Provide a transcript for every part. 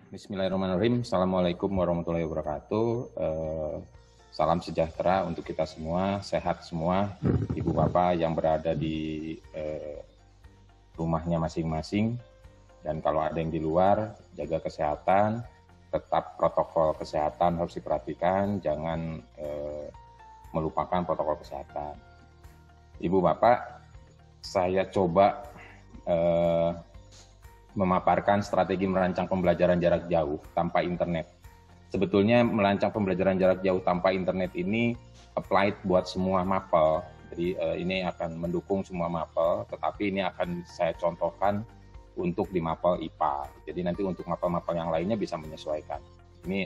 Bismillahirrahmanirrahim. Assalamualaikum warahmatullahi wabarakatuh. Salam sejahtera untuk kita semua, sehat semua, ibu bapak yang berada di rumahnya masing-masing. Dan kalau ada yang di luar, jaga kesehatan, tetap protokol kesehatan harus diperhatikan, jangan melupakan protokol kesehatan. Ibu bapak, saya coba memaparkan strategi merancang pembelajaran jarak jauh tanpa internet. Sebetulnya merancang pembelajaran jarak jauh tanpa internet ini applied buat semua mapel. Jadi ini akan mendukung semua mapel, tetapi ini akan saya contohkan untuk di mapel IPA. Jadi nanti untuk mapel-mapel yang lainnya bisa menyesuaikan. Ini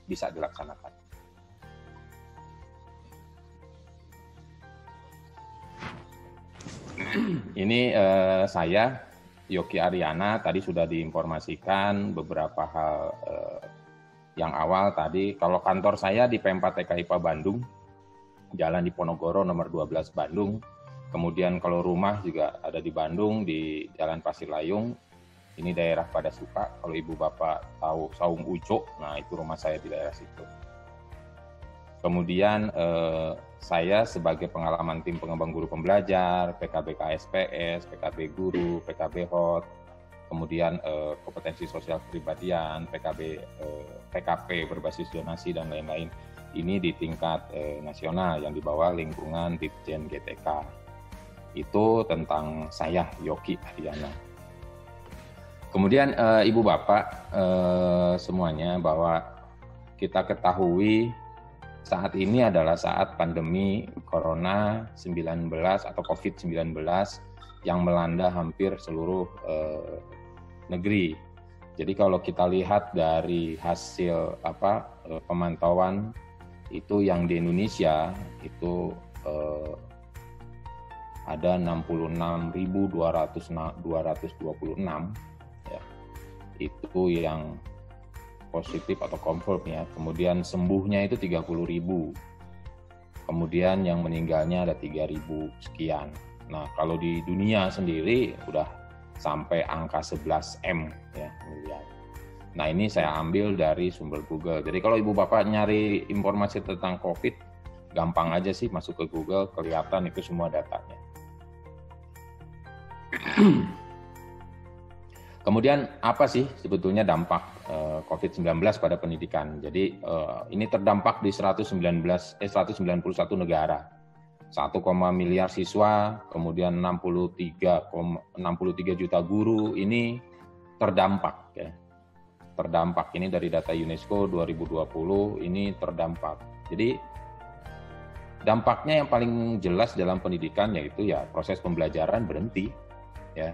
bisa dilaksanakan. Ini saya Yoki Ariana, tadi sudah diinformasikan beberapa hal yang awal tadi. Kalau kantor saya di P4 TK IPA Bandung, Jalan Diponegoro nomor 12 Bandung. Kemudian kalau rumah juga ada di Bandung, di Jalan Pasir Layung. Ini daerah Padasuka. Kalau ibu bapak tahu Saung Uco, nah itu rumah saya di daerah situ. Kemudian saya sebagai pengalaman tim pengembang guru pembelajar, PKB KSPS, PKB guru, PKB HOT, kemudian kompetensi sosial kepribadian, PKP berbasis donasi dan lain-lain. Ini di tingkat nasional yang di bawah lingkungan Ditjen GTK. Itu tentang saya, Yoki Ariana. Kemudian ibu bapak semuanya bahwa kita ketahui saat ini adalah saat pandemi Corona 19 atau COVID-19 yang melanda hampir seluruh negeri. Jadi kalau kita lihat dari hasil pemantauan itu yang di Indonesia itu ada 66.226 ya. Itu yang positif atau confirm ya. Kemudian sembuhnya itu 30.000. Kemudian yang meninggalnya ada 3.000 sekian. Nah, kalau di dunia sendiri udah sampai angka 11M ya, miliar. Nah, ini saya ambil dari sumber Google. Jadi kalau ibu bapak nyari informasi tentang COVID, gampang aja sih masuk ke Google, kelihatan itu semua datanya. Kemudian apa sih sebetulnya dampak COVID-19 pada pendidikan? Jadi ini terdampak di 191 negara. 1, miliar siswa, kemudian 63 juta guru ini terdampak ya. Terdampak ini dari data UNESCO 2020 ini terdampak. Jadi dampaknya yang paling jelas dalam pendidikan yaitu ya proses pembelajaran berhenti ya.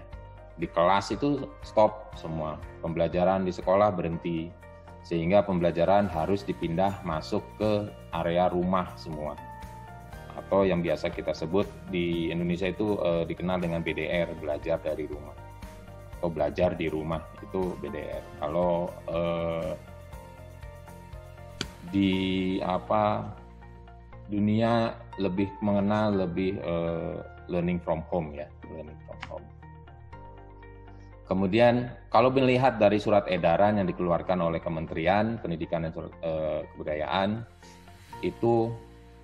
Di kelas itu stop semua, pembelajaran di sekolah berhenti, sehingga pembelajaran harus dipindah masuk ke area rumah semua, atau yang biasa kita sebut di Indonesia itu dikenal dengan BDR, belajar dari rumah, atau belajar di rumah itu BDR. Kalau di dunia lebih mengenal learning from home ya, learning from home. Kemudian kalau melihat dari surat edaran yang dikeluarkan oleh Kementerian Pendidikan dan Kebudayaan, itu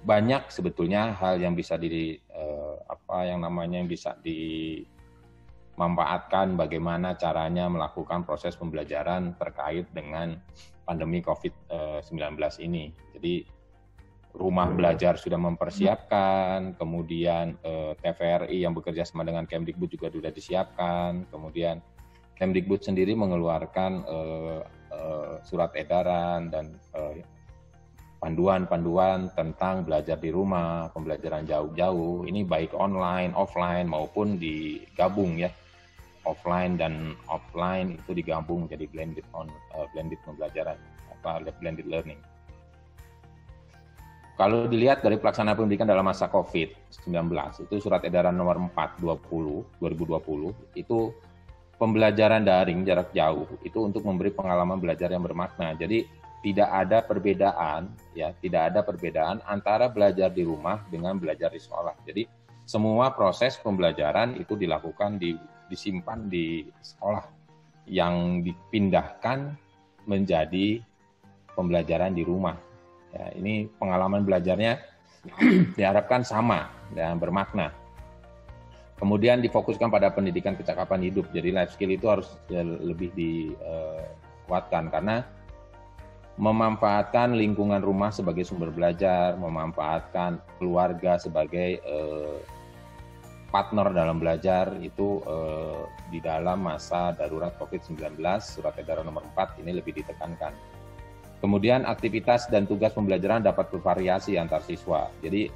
banyak sebetulnya hal yang bisa bisa dimanfaatkan bagaimana caranya melakukan proses pembelajaran terkait dengan pandemi COVID-19 ini. Jadi rumah belajar sudah mempersiapkan, kemudian TVRI yang bekerja sama dengan Kemdikbud juga sudah disiapkan, kemudian Kemdikbud sendiri mengeluarkan surat edaran dan panduan-panduan tentang belajar di rumah, pembelajaran jauh-jauh, ini baik online, offline maupun digabung ya, offline dan offline itu digabung jadi blended pembelajaran, blended learning. Kalau dilihat dari pelaksanaan pendidikan dalam masa COVID-19, itu surat edaran nomor 4 2020 itu pembelajaran daring jarak jauh itu untuk memberi pengalaman belajar yang bermakna. Jadi tidak ada perbedaan antara belajar di rumah dengan belajar di sekolah. Jadi semua proses pembelajaran itu dilakukan disimpan di sekolah. Yang dipindahkan menjadi pembelajaran di rumah. Ya, ini pengalaman belajarnya diharapkan sama dan bermakna. Kemudian difokuskan pada pendidikan kecakapan hidup. Jadi life skill itu harus lebih dikuatkan karena memanfaatkan lingkungan rumah sebagai sumber belajar, memanfaatkan keluarga sebagai partner dalam belajar itu di dalam masa darurat COVID-19, Surat Edaran Nomor 4 ini lebih ditekankan. Kemudian aktivitas dan tugas pembelajaran dapat bervariasi antar siswa. Jadi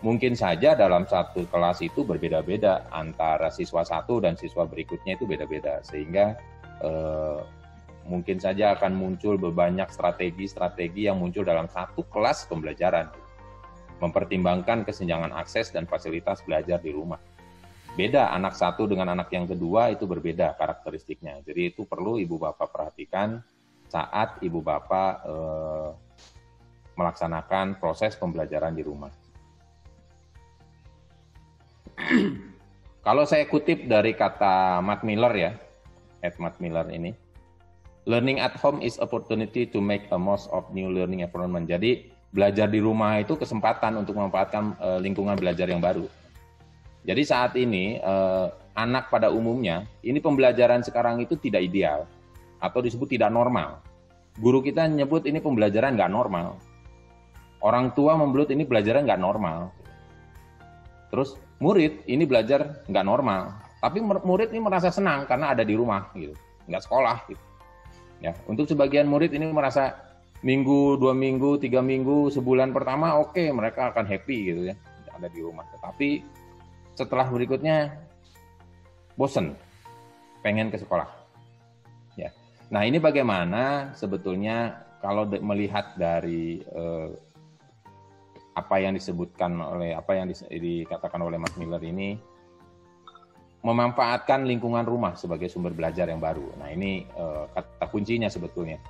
mungkin saja dalam satu kelas itu berbeda-beda antara siswa satu dan siswa berikutnya itu beda-beda. Sehingga mungkin saja akan muncul banyak strategi-strategi yang muncul dalam satu kelas pembelajaran. Mempertimbangkan kesenjangan akses dan fasilitas belajar di rumah. Beda anak satu dengan anak yang kedua itu berbeda karakteristiknya. Jadi itu perlu Ibu Bapak perhatikan saat Ibu Bapak melaksanakan proses pembelajaran di rumah. Kalau saya kutip dari kata Matt Miller ya, Matt Miller ini, learning at home is opportunity to make a most of new learning environment. Jadi belajar di rumah itu kesempatan untuk memanfaatkan lingkungan belajar yang baru. Jadi saat ini anak pada umumnya ini pembelajaran sekarang itu tidak ideal atau disebut tidak normal. Guru kita nyebut ini pembelajaran nggak normal. Orang tua membelut ini pembelajaran nggak normal. Terus murid ini belajar nggak normal. Tapi murid ini merasa senang karena ada di rumah gitu, nggak sekolah gitu. Ya, untuk sebagian murid ini merasa minggu, 2 minggu, 3 minggu, sebulan pertama oke, mereka akan happy gitu ya, ada di rumah. Tetapi setelah berikutnya bosen, pengen ke sekolah. Ya. Nah ini bagaimana sebetulnya kalau melihat dari apa yang disebutkan oleh, apa yang dikatakan oleh Mas Miller ini, memanfaatkan lingkungan rumah sebagai sumber belajar yang baru. Nah ini kata kuncinya sebetulnya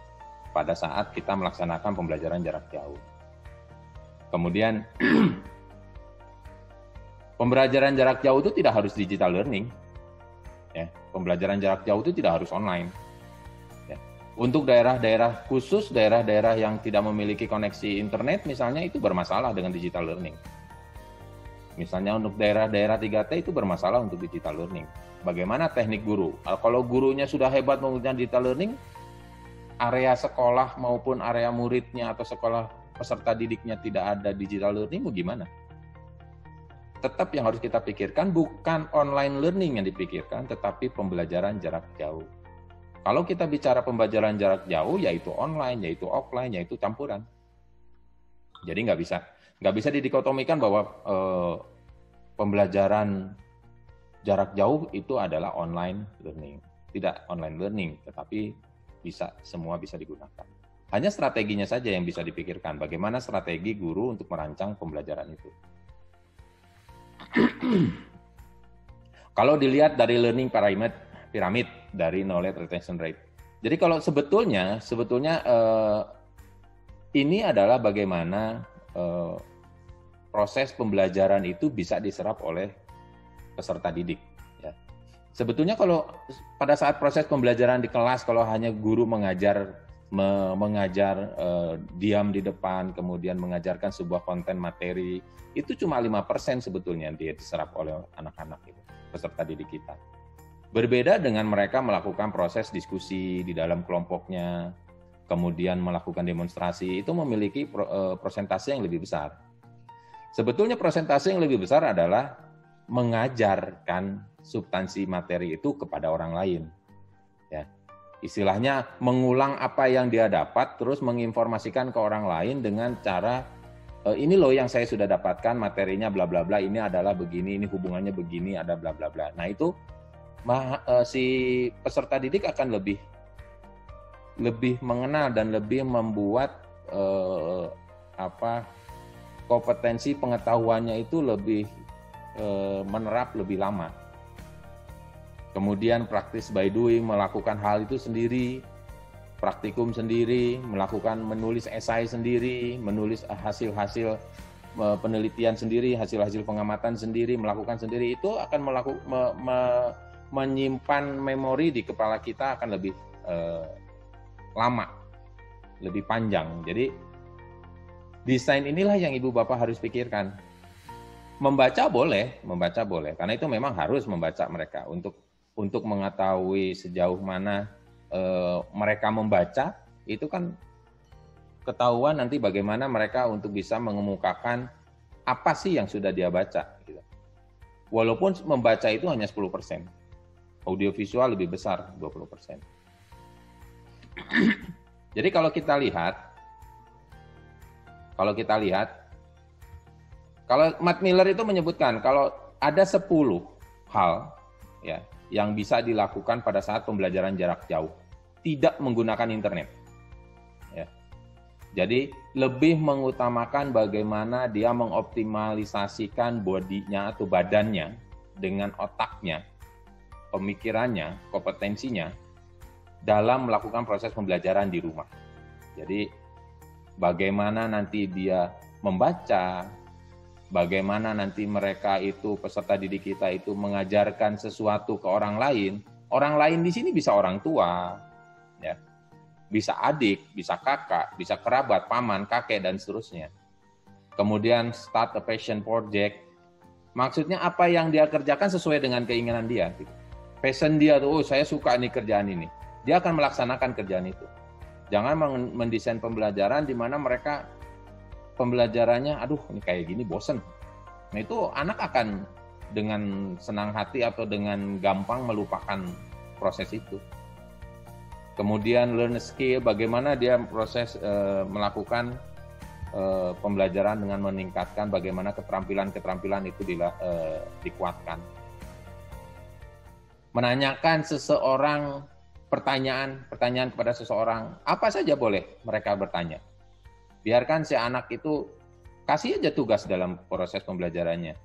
pada saat kita melaksanakan pembelajaran jarak jauh. Kemudian pembelajaran jarak jauh itu tidak harus digital learning. Ya, pembelajaran jarak jauh itu tidak harus online. Ya. Untuk daerah-daerah khusus, daerah-daerah yang tidak memiliki koneksi internet misalnya itu bermasalah dengan digital learning. Misalnya untuk daerah-daerah 3T itu bermasalah untuk digital learning. Bagaimana teknik guru? Kalau gurunya sudah hebat menggunakan digital learning, area sekolah maupun area muridnya atau sekolah peserta didiknya tidak ada digital learning, mau gimana? Tetap yang harus kita pikirkan bukan online learning yang dipikirkan, tetapi pembelajaran jarak jauh. Kalau kita bicara pembelajaran jarak jauh, yaitu online, yaitu offline, yaitu campuran. Jadi nggak bisa didikotomikan bahwa pembelajaran jarak jauh itu adalah online learning. Tidak online learning, tetapi semua bisa digunakan. Hanya strateginya saja yang bisa dipikirkan. Bagaimana strategi guru untuk merancang pembelajaran itu. Kalau dilihat dari learning pyramid dari knowledge retention rate. Jadi kalau sebetulnya ini adalah bagaimana proses pembelajaran itu bisa diserap oleh peserta didik. Ya. Sebetulnya kalau pada saat proses pembelajaran di kelas, kalau hanya guru mengajar diam di depan, kemudian mengajarkan sebuah konten materi, itu cuma 5% sebetulnya dia diserap oleh anak-anak itu, peserta didik kita. Berbeda dengan mereka melakukan proses diskusi di dalam kelompoknya, kemudian melakukan demonstrasi, itu memiliki persentase yang lebih besar. Sebetulnya persentase yang lebih besar adalah mengajarkan substansi materi itu kepada orang lain. Ya. Istilahnya mengulang apa yang dia dapat, terus menginformasikan ke orang lain dengan cara, ini loh yang saya sudah dapatkan materinya bla bla bla, ini adalah begini, ini hubungannya begini, ada bla bla bla. Nah itu si peserta didik akan lebih mengenal dan lebih membuat kompetensi pengetahuannya itu lebih menerap lebih lama. Kemudian praktis by doing, melakukan hal itu sendiri, praktikum sendiri, menulis esai sendiri, menulis hasil-hasil penelitian sendiri, hasil-hasil pengamatan sendiri, melakukan sendiri, itu akan menyimpan memori di kepala kita akan lebih lama, lebih panjang. Jadi desain inilah yang ibu bapak harus pikirkan. Membaca boleh, karena itu memang harus membaca mereka untuk mengetahui sejauh mana mereka membaca, itu kan ketahuan nanti bagaimana mereka untuk bisa mengemukakan apa sih yang sudah dia baca. Gitu. Walaupun membaca itu hanya 10%, audiovisual lebih besar 20%. Jadi kalau kita lihat, kalau Matt Miller itu menyebutkan kalau ada 10 hal ya yang bisa dilakukan pada saat pembelajaran jarak jauh, tidak menggunakan internet. Ya. Jadi lebih mengutamakan bagaimana dia mengoptimalisasikan bodinya atau badannya dengan otaknya, pemikirannya, kompetensinya dalam melakukan proses pembelajaran di rumah. Jadi bagaimana nanti dia membaca, bagaimana nanti mereka itu peserta didik kita itu mengajarkan sesuatu ke orang lain. Orang lain di sini bisa orang tua, ya, bisa adik, bisa kakak, bisa kerabat, paman, kakek dan seterusnya. Kemudian start a passion project. Maksudnya apa yang dia kerjakan sesuai dengan keinginan dia. Passion dia tuh, oh saya suka nih kerjaan ini. Dia akan melaksanakan kerjaan itu. Jangan mendesain pembelajaran di mana mereka pembelajarannya, aduh ini kayak gini bosen. Nah itu anak akan dengan senang hati atau dengan gampang melupakan proses itu. Kemudian learn skill, bagaimana dia proses melakukan pembelajaran dengan meningkatkan bagaimana keterampilan-keterampilan itu dikuatkan. Menanyakan seseorang pertanyaan kepada seseorang, apa saja boleh mereka bertanya. Biarkan si anak itu, kasih aja tugas dalam proses pembelajarannya.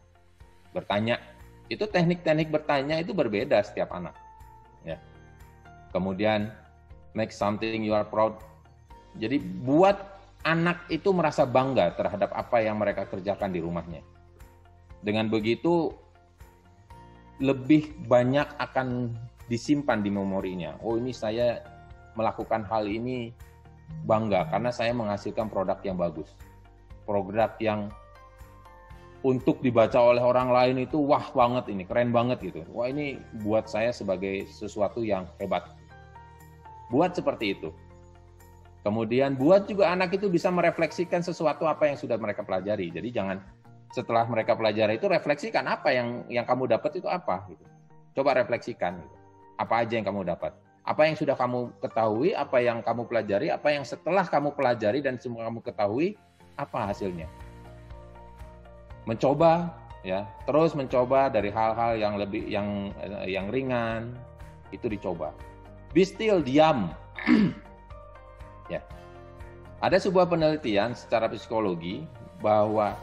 Bertanya, itu teknik-teknik bertanya itu berbeda setiap anak. Ya. Kemudian, make something you are proud. Jadi buat anak itu merasa bangga terhadap apa yang mereka kerjakan di rumahnya. Dengan begitu, lebih banyak akan disimpan di memorinya. Oh ini saya melakukan hal ini bangga karena saya menghasilkan produk yang bagus. Produk yang untuk dibaca oleh orang lain itu wah banget ini, keren banget gitu. Wah ini buat saya sebagai sesuatu yang hebat. Buat seperti itu. Kemudian buat juga anak itu bisa merefleksikan sesuatu apa yang sudah mereka pelajari. Jadi jangan setelah mereka pelajari itu refleksikan apa yang kamu dapat itu apa gitu. Coba refleksikan gitu. Apa aja yang kamu dapat. Apa yang sudah kamu ketahui, apa yang kamu pelajari, apa yang setelah kamu pelajari dan semua kamu ketahui, apa hasilnya. Mencoba, ya, terus mencoba dari hal-hal yang lebih yang ringan, itu dicoba. Be still, diam. Ya. Ada sebuah penelitian secara psikologi bahwa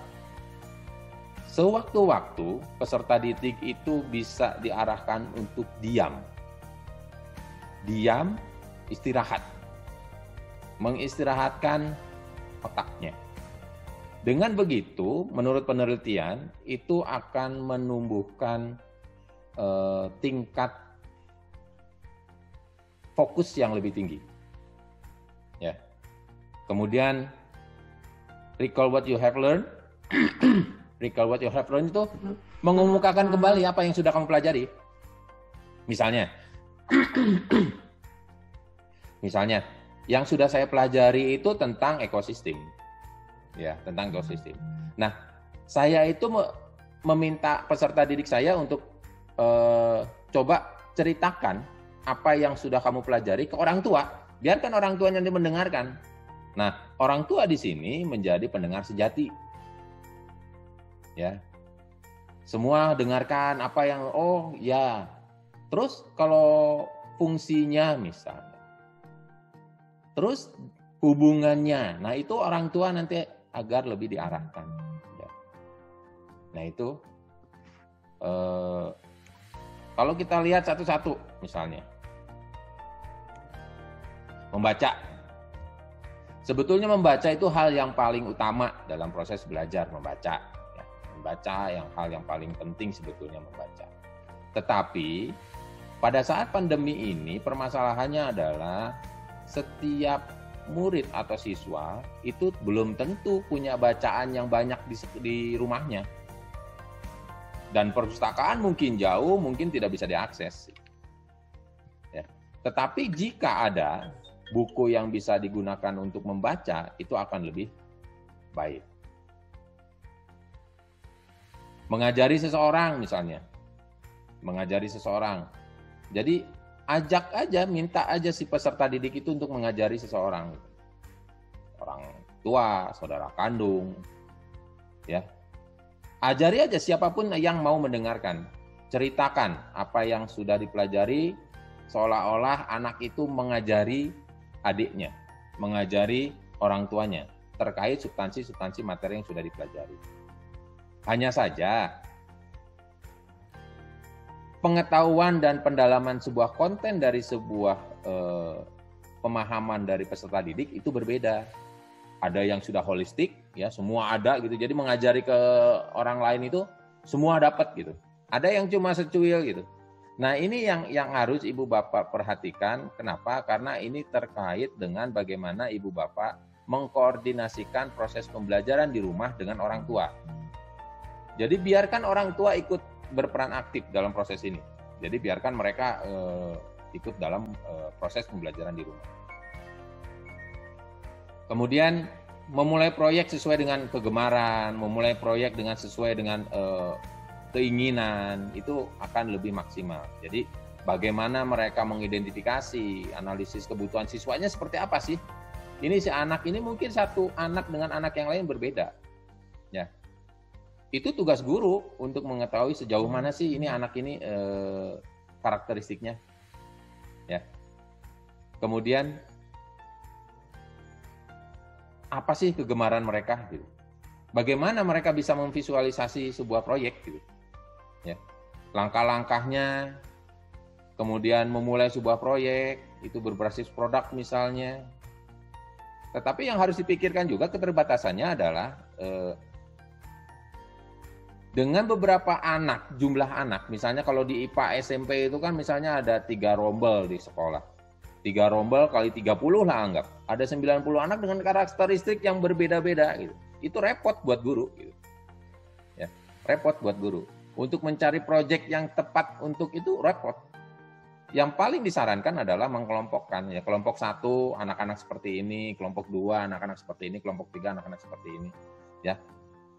sewaktu-waktu peserta didik itu bisa diarahkan untuk diam. Diam, istirahat. Mengistirahatkan otaknya. Dengan begitu, menurut penelitian, itu akan menumbuhkan tingkat fokus yang lebih tinggi. Ya. Kemudian, recall what you have learned. Recall what you have learned itu mengemukakan kembali apa yang sudah kamu pelajari. Misalnya, yang sudah saya pelajari itu tentang ekosistem. Ya, tentang ekosistem. Nah, saya itu meminta peserta didik saya untuk coba ceritakan apa yang sudah kamu pelajari ke orang tua. Biarkan orang tuanya nanti mendengarkan. Nah, orang tua di sini menjadi pendengar sejati. Ya. Semua dengarkan apa yang oh ya. Terus kalau fungsinya misalnya. Terus hubungannya. Nah, itu orang tua nanti agar lebih diarahkan. Ya. Nah, itu kalau kita lihat satu-satu misalnya. Membaca. Sebetulnya membaca itu hal yang paling utama dalam proses belajar membaca. Ya. Membaca hal yang paling penting sebetulnya membaca. Tetapi pada saat pandemi ini permasalahannya adalah setiap murid atau siswa itu belum tentu punya bacaan yang banyak di rumahnya. Dan perpustakaan mungkin jauh, mungkin tidak bisa diakses. Ya. Tetapi jika ada buku yang bisa digunakan untuk membaca, itu akan lebih baik. Mengajari seseorang misalnya. Mengajari seseorang. Jadi ajak aja, minta aja si peserta didik itu untuk mengajari seseorang. Orang tua, saudara kandung. Ya. Ajari aja siapapun yang mau mendengarkan. Ceritakan apa yang sudah dipelajari, seolah-olah anak itu mengajari adiknya, mengajari orang tuanya terkait substansi-substansi materi yang sudah dipelajari. Hanya saja, pengetahuan dan pendalaman sebuah konten dari sebuah pemahaman dari peserta didik itu berbeda. Ada yang sudah holistik, ya semua ada gitu. Jadi mengajari ke orang lain itu semua dapat gitu. Ada yang cuma secuil gitu. Nah ini yang harus ibu bapak perhatikan. Kenapa? Karena ini terkait dengan bagaimana ibu bapak mengkoordinasikan proses pembelajaran di rumah dengan orang tua. Jadi biarkan orang tua ikut berperan aktif dalam proses ini. Jadi biarkan mereka ikut dalam proses pembelajaran di rumah. Kemudian memulai proyek sesuai dengan kegemaran, memulai proyek sesuai dengan keinginan, itu akan lebih maksimal. Jadi bagaimana mereka mengidentifikasi, analisis kebutuhan siswanya seperti apa sih? Ini si anak ini mungkin satu anak dengan anak yang lain berbeda. Ya. Itu tugas guru untuk mengetahui sejauh mana sih ini anak ini karakteristiknya. Ya. Kemudian apa sih kegemaran mereka gitu. Bagaimana mereka bisa memvisualisasi sebuah proyek gitu. Ya. Langkah-langkahnya, kemudian memulai sebuah proyek itu berbasis produk misalnya. Tetapi yang harus dipikirkan juga keterbatasannya adalah dengan beberapa anak, jumlah anak, misalnya kalau di IPA SMP itu kan misalnya ada 3 rombel di sekolah. 3 rombel kali 30 lah anggap. Ada 90 anak dengan karakteristik yang berbeda-beda gitu. Itu repot buat guru gitu. Ya, repot buat guru. Untuk mencari proyek yang tepat untuk itu repot. Yang paling disarankan adalah mengkelompokkan ya, kelompok 1 anak-anak seperti ini, kelompok 2 anak-anak seperti ini, kelompok 3 anak-anak seperti ini, ya.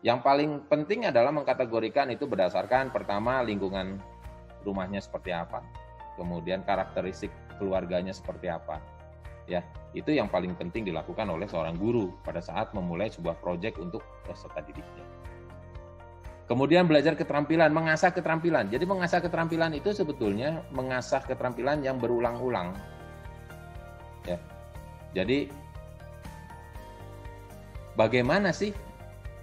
Yang paling penting adalah mengkategorikan itu berdasarkan pertama lingkungan rumahnya seperti apa, kemudian karakteristik keluarganya seperti apa. Ya, itu yang paling penting dilakukan oleh seorang guru pada saat memulai sebuah proyek untuk peserta didiknya. Kemudian belajar keterampilan, mengasah keterampilan. Jadi mengasah keterampilan itu sebetulnya mengasah keterampilan yang berulang-ulang. Ya. Jadi bagaimana sih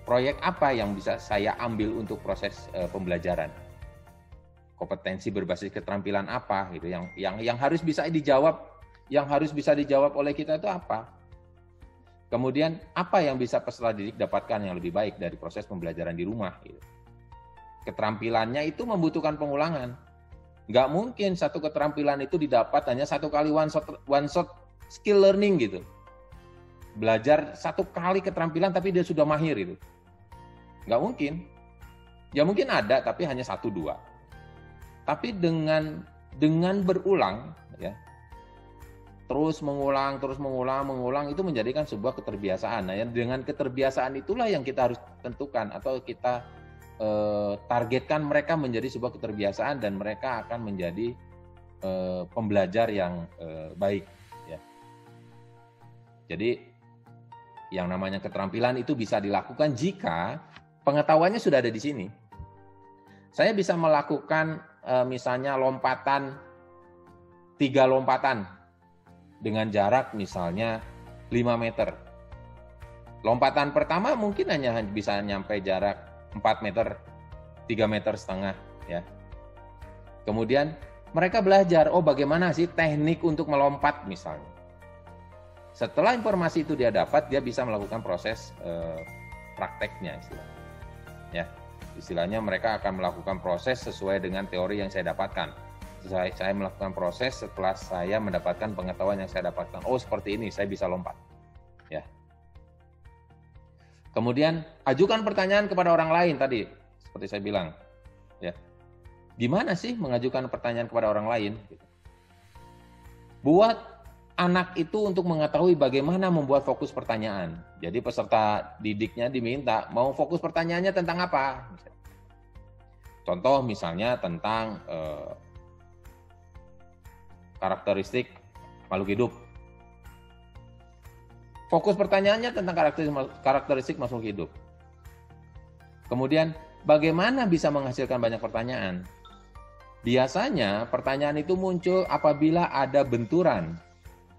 proyek apa yang bisa saya ambil untuk proses pembelajaran? Kompetensi berbasis keterampilan apa gitu yang harus bisa dijawab, yang harus bisa dijawab oleh kita itu apa? Kemudian apa yang bisa peserta didik dapatkan yang lebih baik dari proses pembelajaran di rumah gitu. Keterampilannya itu membutuhkan pengulangan. Nggak mungkin satu keterampilan itu didapat hanya satu kali one shot skill learning gitu. Belajar satu kali keterampilan tapi dia sudah mahir itu. Nggak mungkin. Ya mungkin ada tapi hanya 1-2. Tapi dengan berulang, ya, terus mengulang itu menjadikan sebuah keterbiasaan. Nah, dengan keterbiasaan itulah yang kita harus tentukan atau kita targetkan mereka menjadi sebuah keterbiasaan dan mereka akan menjadi pembelajar yang baik. Ya. Jadi yang namanya keterampilan itu bisa dilakukan jika pengetahuannya sudah ada di sini. Saya bisa melakukan misalnya 3 lompatan dengan jarak misalnya 5 meter. Lompatan pertama mungkin hanya bisa nyampe jarak 4 meter, 3,5 meter ya. Kemudian mereka belajar, oh bagaimana sih teknik untuk melompat misalnya. Setelah informasi itu dia dapat, dia bisa melakukan proses prakteknya istilahnya. Ya. Istilahnya mereka akan melakukan proses sesuai dengan teori yang saya dapatkan. Saya melakukan proses setelah saya mendapatkan pengetahuan yang saya dapatkan. Oh, seperti ini, saya bisa lompat. Ya. Kemudian ajukan pertanyaan kepada orang lain tadi, seperti saya bilang. Ya. Gimana sih mengajukan pertanyaan kepada orang lain? Buat anak itu untuk mengetahui bagaimana membuat fokus pertanyaan. Jadi peserta didiknya diminta mau fokus pertanyaannya tentang apa? Contoh misalnya tentang karakteristik makhluk hidup. Fokus pertanyaannya tentang karakteristik makhluk hidup. Kemudian, bagaimana bisa menghasilkan banyak pertanyaan? Biasanya pertanyaan itu muncul apabila ada benturan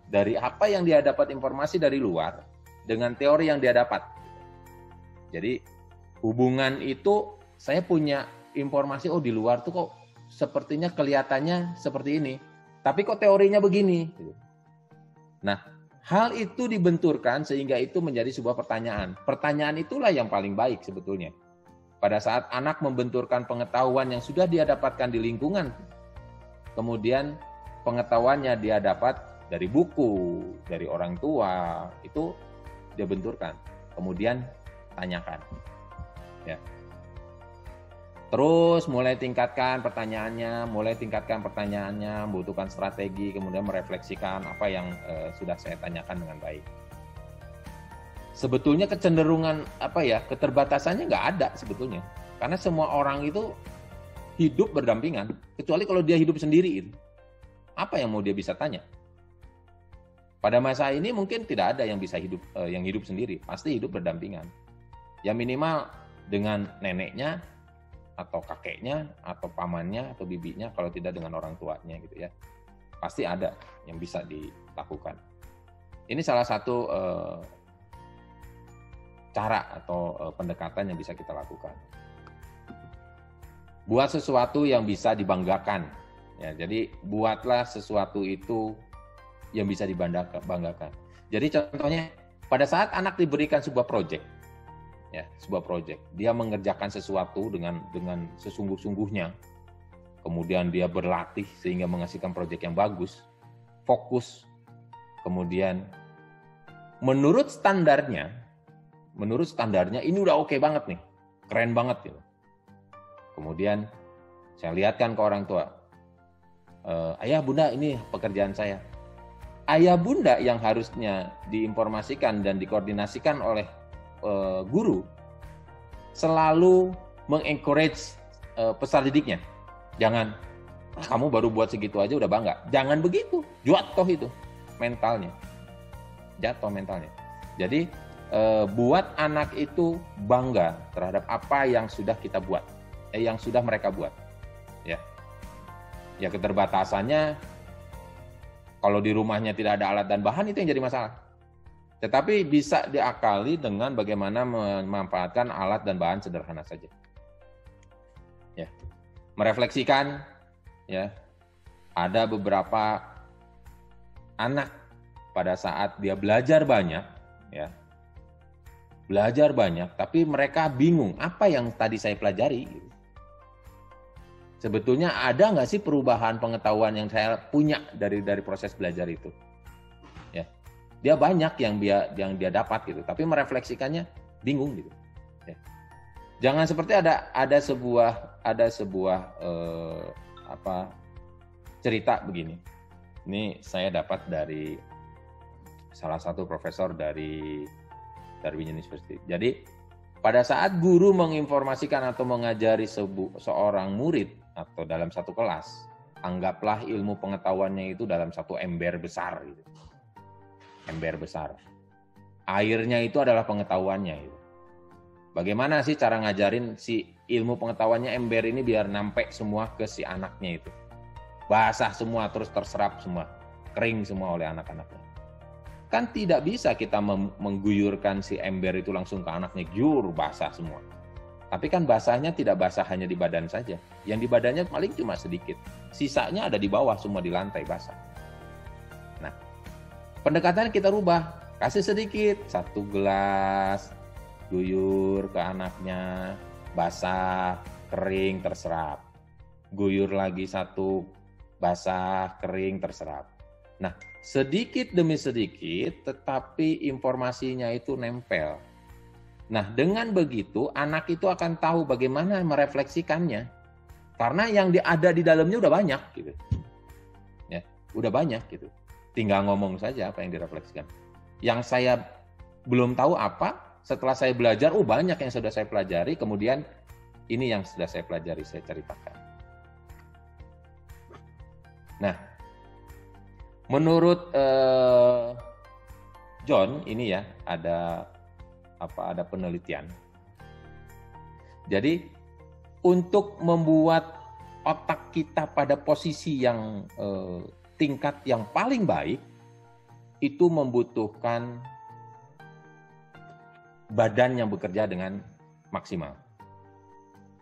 dari apa yang dia dapat informasi dari luar dengan teori yang dia dapat. Jadi, hubungan itu saya punya informasi, oh di luar tuh kok sepertinya kelihatannya seperti ini. Tapi kok teorinya begini? Nah, hal itu dibenturkan sehingga itu menjadi sebuah pertanyaan. Pertanyaan itulah yang paling baik sebetulnya. Pada saat anak membenturkan pengetahuan yang sudah dia dapatkan di lingkungan, kemudian pengetahuannya dia dapat dari buku, dari orang tua, itu dia benturkan. Kemudian tanyakan. Ya. Terus mulai tingkatkan pertanyaannya, membutuhkan strategi, kemudian merefleksikan apa yang sudah saya tanyakan dengan baik. Sebetulnya kecenderungan keterbatasannya nggak ada sebetulnya, karena semua orang itu hidup berdampingan, kecuali kalau dia hidup sendiri, apa yang mau dia bisa tanya? Pada masa ini mungkin tidak ada yang bisa hidup sendiri, pasti hidup berdampingan. Ya minimal dengan neneknya, atau kakeknya, atau pamannya, atau bibinya, kalau tidak dengan orang tuanya gitu ya. Pasti ada yang bisa dilakukan. Ini salah satu cara atau pendekatan yang bisa kita lakukan. Buat sesuatu yang bisa dibanggakan. Ya, jadi buatlah sesuatu itu yang bisa dibanggakan. Jadi contohnya, pada saat anak diberikan sebuah proyek, ya, sebuah proyek. Dia mengerjakan sesuatu dengan sesungguh-sungguhnya. Kemudian dia berlatih sehingga menghasilkan proyek yang bagus, fokus. Kemudian menurut standarnya ini udah oke banget nih. Keren banget gitu. Kemudian saya lihatkan ke orang tua. Ayah, Bunda, ini pekerjaan saya. Ayah, Bunda yang harusnya diinformasikan dan dikoordinasikan oleh guru selalu mengencourage peserta didiknya. Jangan, kamu baru buat segitu aja udah bangga. Jangan begitu, jatuh itu mentalnya. Jatuh mentalnya. Jadi buat anak itu bangga terhadap apa yang sudah kita buat, yang sudah mereka buat. Ya, ya keterbatasannya kalau di rumahnya tidak ada alat dan bahan itu yang jadi masalah. Tetapi bisa diakali dengan bagaimana memanfaatkan alat dan bahan sederhana saja. Ya. Merefleksikan, ya. Ada beberapa anak pada saat dia belajar banyak, ya. Belajar banyak, tapi mereka bingung apa yang tadi saya pelajari. Sebetulnya ada nggak sih perubahan pengetahuan yang saya punya dari proses belajar itu? Ya. Dia banyak yang dia dapat gitu, tapi merefleksikannya bingung gitu. Ya. Jangan seperti ada sebuah cerita begini. Ini saya dapat dari salah satu profesor dari Darwin University. Jadi pada saat guru menginformasikan atau mengajari seorang murid atau dalam satu kelas, anggaplah ilmu pengetahuannya itu dalam satu ember besar gitu. Ember besar. Airnya itu adalah pengetahuannya. Gitu. Bagaimana sih cara ngajarin si ilmu pengetahuannya ember ini biar nampak semua ke si anaknya itu. Basah semua, terus terserap semua. Kering semua oleh anak-anaknya. Kan tidak bisa kita mengguyurkan si ember itu langsung ke anaknya, jur basah semua. Tapi kan basahnya tidak basah hanya di badan saja. Yang di badannya paling cuma sedikit. Sisanya ada di bawah, semua di lantai basah. Nah, pendekatan kita rubah, kasih sedikit, 1 gelas, guyur ke anaknya, basah, kering, terserap. Guyur lagi 1 basah, kering, terserap. Nah, sedikit demi sedikit, tetapi informasinya itu nempel. Nah, dengan begitu, anak itu akan tahu bagaimana merefleksikannya. Karena yang ada di dalamnya udah banyak, gitu. Ya, udah banyak, gitu. Tinggal ngomong saja apa yang direfleksikan. Yang saya belum tahu apa, setelah saya belajar, banyak yang sudah saya pelajari, kemudian ini yang sudah saya pelajari, saya ceritakan. Nah, menurut John ini ya ada penelitian. Jadi untuk membuat otak kita pada posisi yang tingkat yang paling baik itu membutuhkan badan yang bekerja dengan maksimal.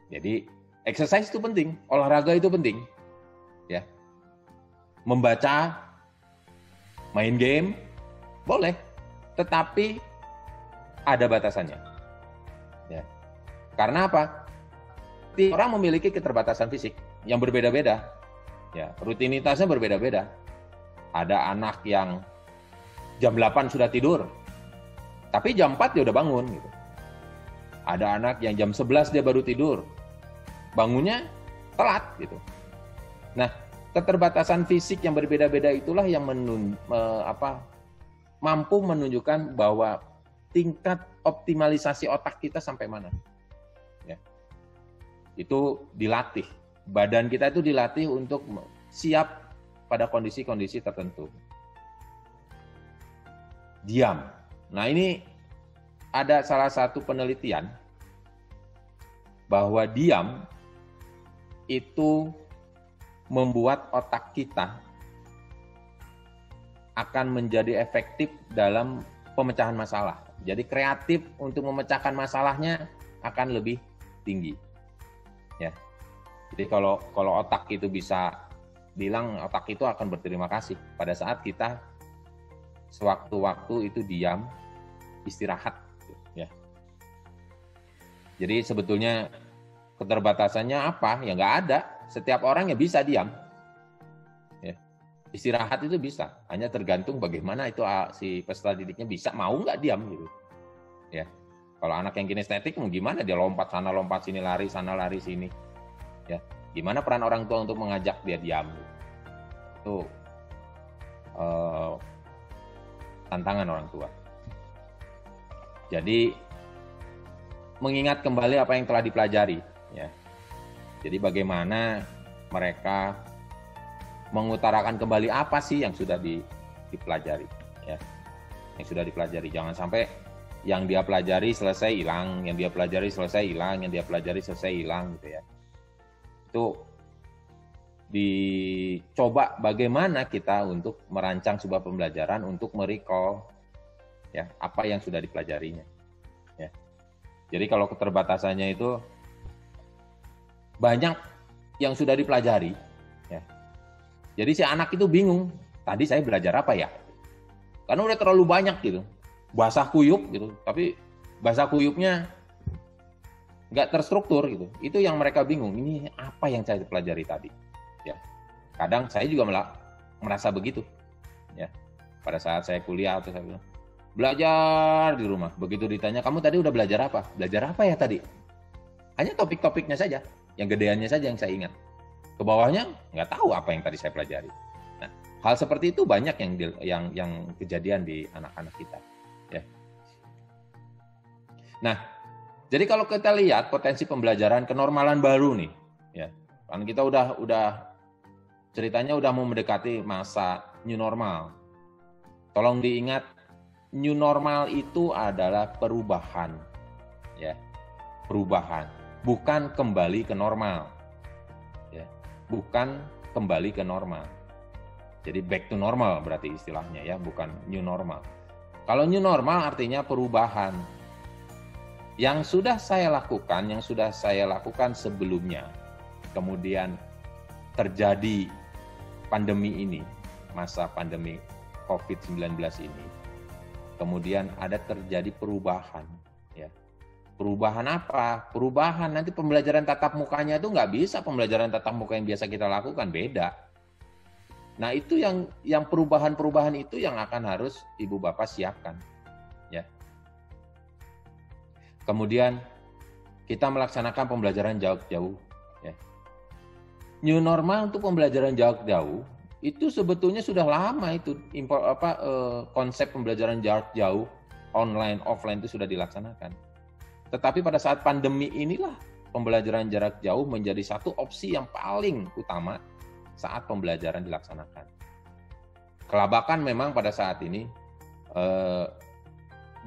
Jadi exercise itu penting, olahraga itu penting, ya. Membaca, main game, boleh, tetapi ada batasannya. Ya. Karena apa? Tiap orang memiliki keterbatasan fisik yang berbeda-beda. Ya, rutinitasnya berbeda-beda. Ada anak yang jam 8 sudah tidur, tapi jam 4 dia udah bangun. Gitu. Ada anak yang jam 11 dia baru tidur, bangunnya telat. Gitu. Nah, keterbatasan fisik yang berbeda-beda itulah yang mampu menunjukkan bahwa tingkat optimalisasi otak kita sampai mana. Ya. Itu dilatih. Badan kita itu dilatih untuk siap pada kondisi-kondisi tertentu. Diam. Nah, ini ada salah satu penelitian bahwa diam itu membuat otak kita akan menjadi efektif dalam pemecahan masalah. Jadi kreatif untuk memecahkan masalahnya akan lebih tinggi. Ya. Jadi kalau otak itu bisa bilang, otak itu akan berterima kasih pada saat kita sewaktu-waktu itu diam, istirahat. Ya. Jadi sebetulnya keterbatasannya apa? Ya nggak ada. Setiap orang ya bisa diam. Ya. Istirahat itu bisa. Hanya tergantung bagaimana itu si peserta didiknya bisa mau nggak diam gitu. Ya. Kalau anak yang kinestetik gimana dia lompat sana lompat sini lari sana lari sini. Ya. Gimana peran orang tua untuk mengajak dia diam? Itu tantangan orang tua. Jadi mengingat kembali apa yang telah dipelajari. Ya. Jadi bagaimana mereka mengutarakan kembali apa sih yang sudah dipelajari, ya, yang sudah dipelajari. Jangan sampai yang dia pelajari selesai hilang, yang dia pelajari selesai hilang, yang dia pelajari selesai hilang, gitu ya. Itu dicoba bagaimana kita untuk merancang sebuah pembelajaran untuk merecall, ya, apa yang sudah dipelajarinya. Ya. Jadi kalau keterbatasannya itu banyak yang sudah dipelajari, ya. Jadi si anak itu bingung, tadi saya belajar apa ya? Karena udah terlalu banyak gitu, basah kuyup gitu, tapi basah kuyupnya nggak terstruktur gitu. Itu yang mereka bingung, ini apa yang saya pelajari tadi? Ya, kadang saya juga merasa begitu, ya. Pada saat saya kuliah atau saya bilang belajar di rumah, begitu ditanya kamu tadi udah belajar apa? Belajar apa ya tadi? Hanya topik-topiknya saja. Yang gedeannya saja yang saya ingat. Ke bawahnya nggak tahu apa yang tadi saya pelajari. Nah, hal seperti itu banyak yang kejadian di anak-anak kita. Ya. Nah, jadi kalau kita lihat potensi pembelajaran kenormalan baru nih, ya, kan kita udah ceritanya udah mau mendekati masa new normal. Tolong diingat, new normal itu adalah perubahan, ya, perubahan. Bukan kembali ke normal, ya. Bukan kembali ke normal. Jadi back to normal berarti istilahnya ya, bukan new normal. Kalau new normal artinya perubahan. Yang sudah saya lakukan sebelumnya, kemudian terjadi pandemi ini, masa pandemi COVID-19 ini, kemudian ada terjadi perubahan, ya. Perubahan apa? Perubahan nanti pembelajaran tatap mukanya itu nggak bisa pembelajaran tatap muka yang biasa kita lakukan, beda. Nah, itu yang perubahan-perubahan itu yang akan harus Ibu Bapak siapkan, ya. Kemudian kita melaksanakan pembelajaran jarak jauh, ya. New normal untuk pembelajaran jarak jauh itu sebetulnya sudah lama itu konsep pembelajaran jarak jauh online offline itu sudah dilaksanakan. Tetapi pada saat pandemi inilah pembelajaran jarak jauh menjadi satu opsi yang paling utama saat pembelajaran dilaksanakan. Kelabakan memang pada saat ini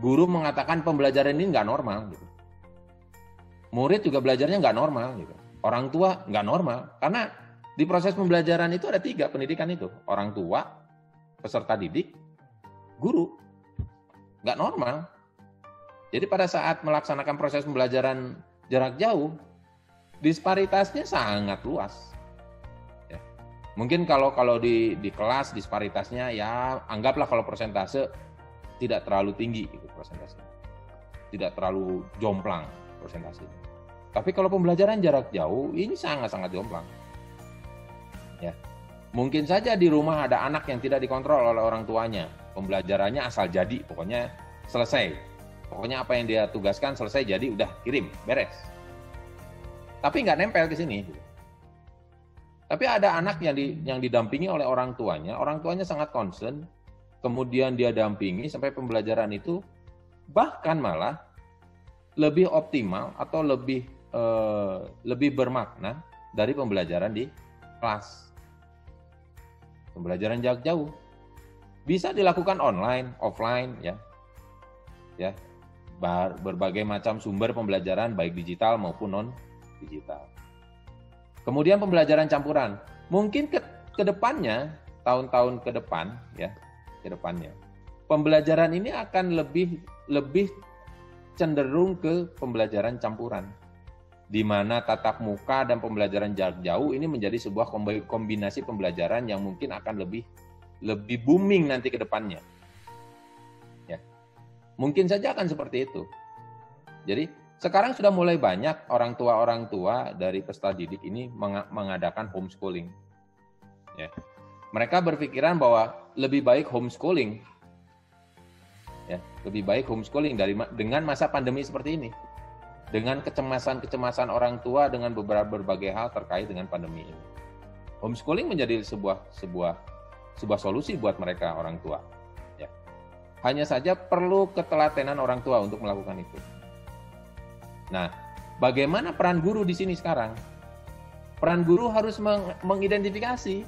guru mengatakan pembelajaran ini nggak normal, gitu. Murid juga belajarnya nggak normal, gitu. Orang tua nggak normal, karena di proses pembelajaran itu ada 3 pendidikan itu, orang tua, peserta didik, guru, nggak normal. Jadi pada saat melaksanakan proses pembelajaran jarak jauh, disparitasnya sangat luas. Ya. Mungkin kalau di kelas disparitasnya ya anggaplah kalau persentase tidak terlalu tinggi gitu persentase, tidak terlalu jomplang persentase. Tapi kalau pembelajaran jarak jauh ini sangat-sangat jomplang. Ya. Mungkin saja di rumah ada anak yang tidak dikontrol oleh orang tuanya, pembelajarannya asal jadi, pokoknya selesai. Pokoknya apa yang dia tugaskan selesai jadi udah kirim, beres. Tapi nggak nempel ke sini. Tapi ada anak yang didampingi oleh orang tuanya sangat concern, kemudian dia dampingi sampai pembelajaran itu bahkan malah lebih optimal atau lebih bermakna dari pembelajaran di kelas. Pembelajaran jarak jauh bisa dilakukan online, offline, ya. Berbagai macam sumber pembelajaran baik digital maupun non digital. Kemudian pembelajaran campuran. Mungkin ke depannya, tahun-tahun ke depan ya, ke depannya. Pembelajaran ini akan lebih cenderung ke pembelajaran campuran. Di mana tatap muka dan pembelajaran jarak jauh ini menjadi sebuah kombinasi pembelajaran yang mungkin akan lebih booming nanti ke depannya. Mungkin saja akan seperti itu. Jadi sekarang sudah mulai banyak orang tua dari peserta didik ini mengadakan homeschooling. Ya. Mereka berpikiran bahwa lebih baik homeschooling, ya, lebih baik homeschooling dengan masa pandemi seperti ini, dengan kecemasan orang tua dengan berbagai hal terkait dengan pandemi ini. Homeschooling menjadi sebuah solusi buat mereka orang tua. Hanya saja perlu ketelatenan orang tua untuk melakukan itu. Nah, bagaimana peran guru di sini sekarang? Peran guru harus mengidentifikasi.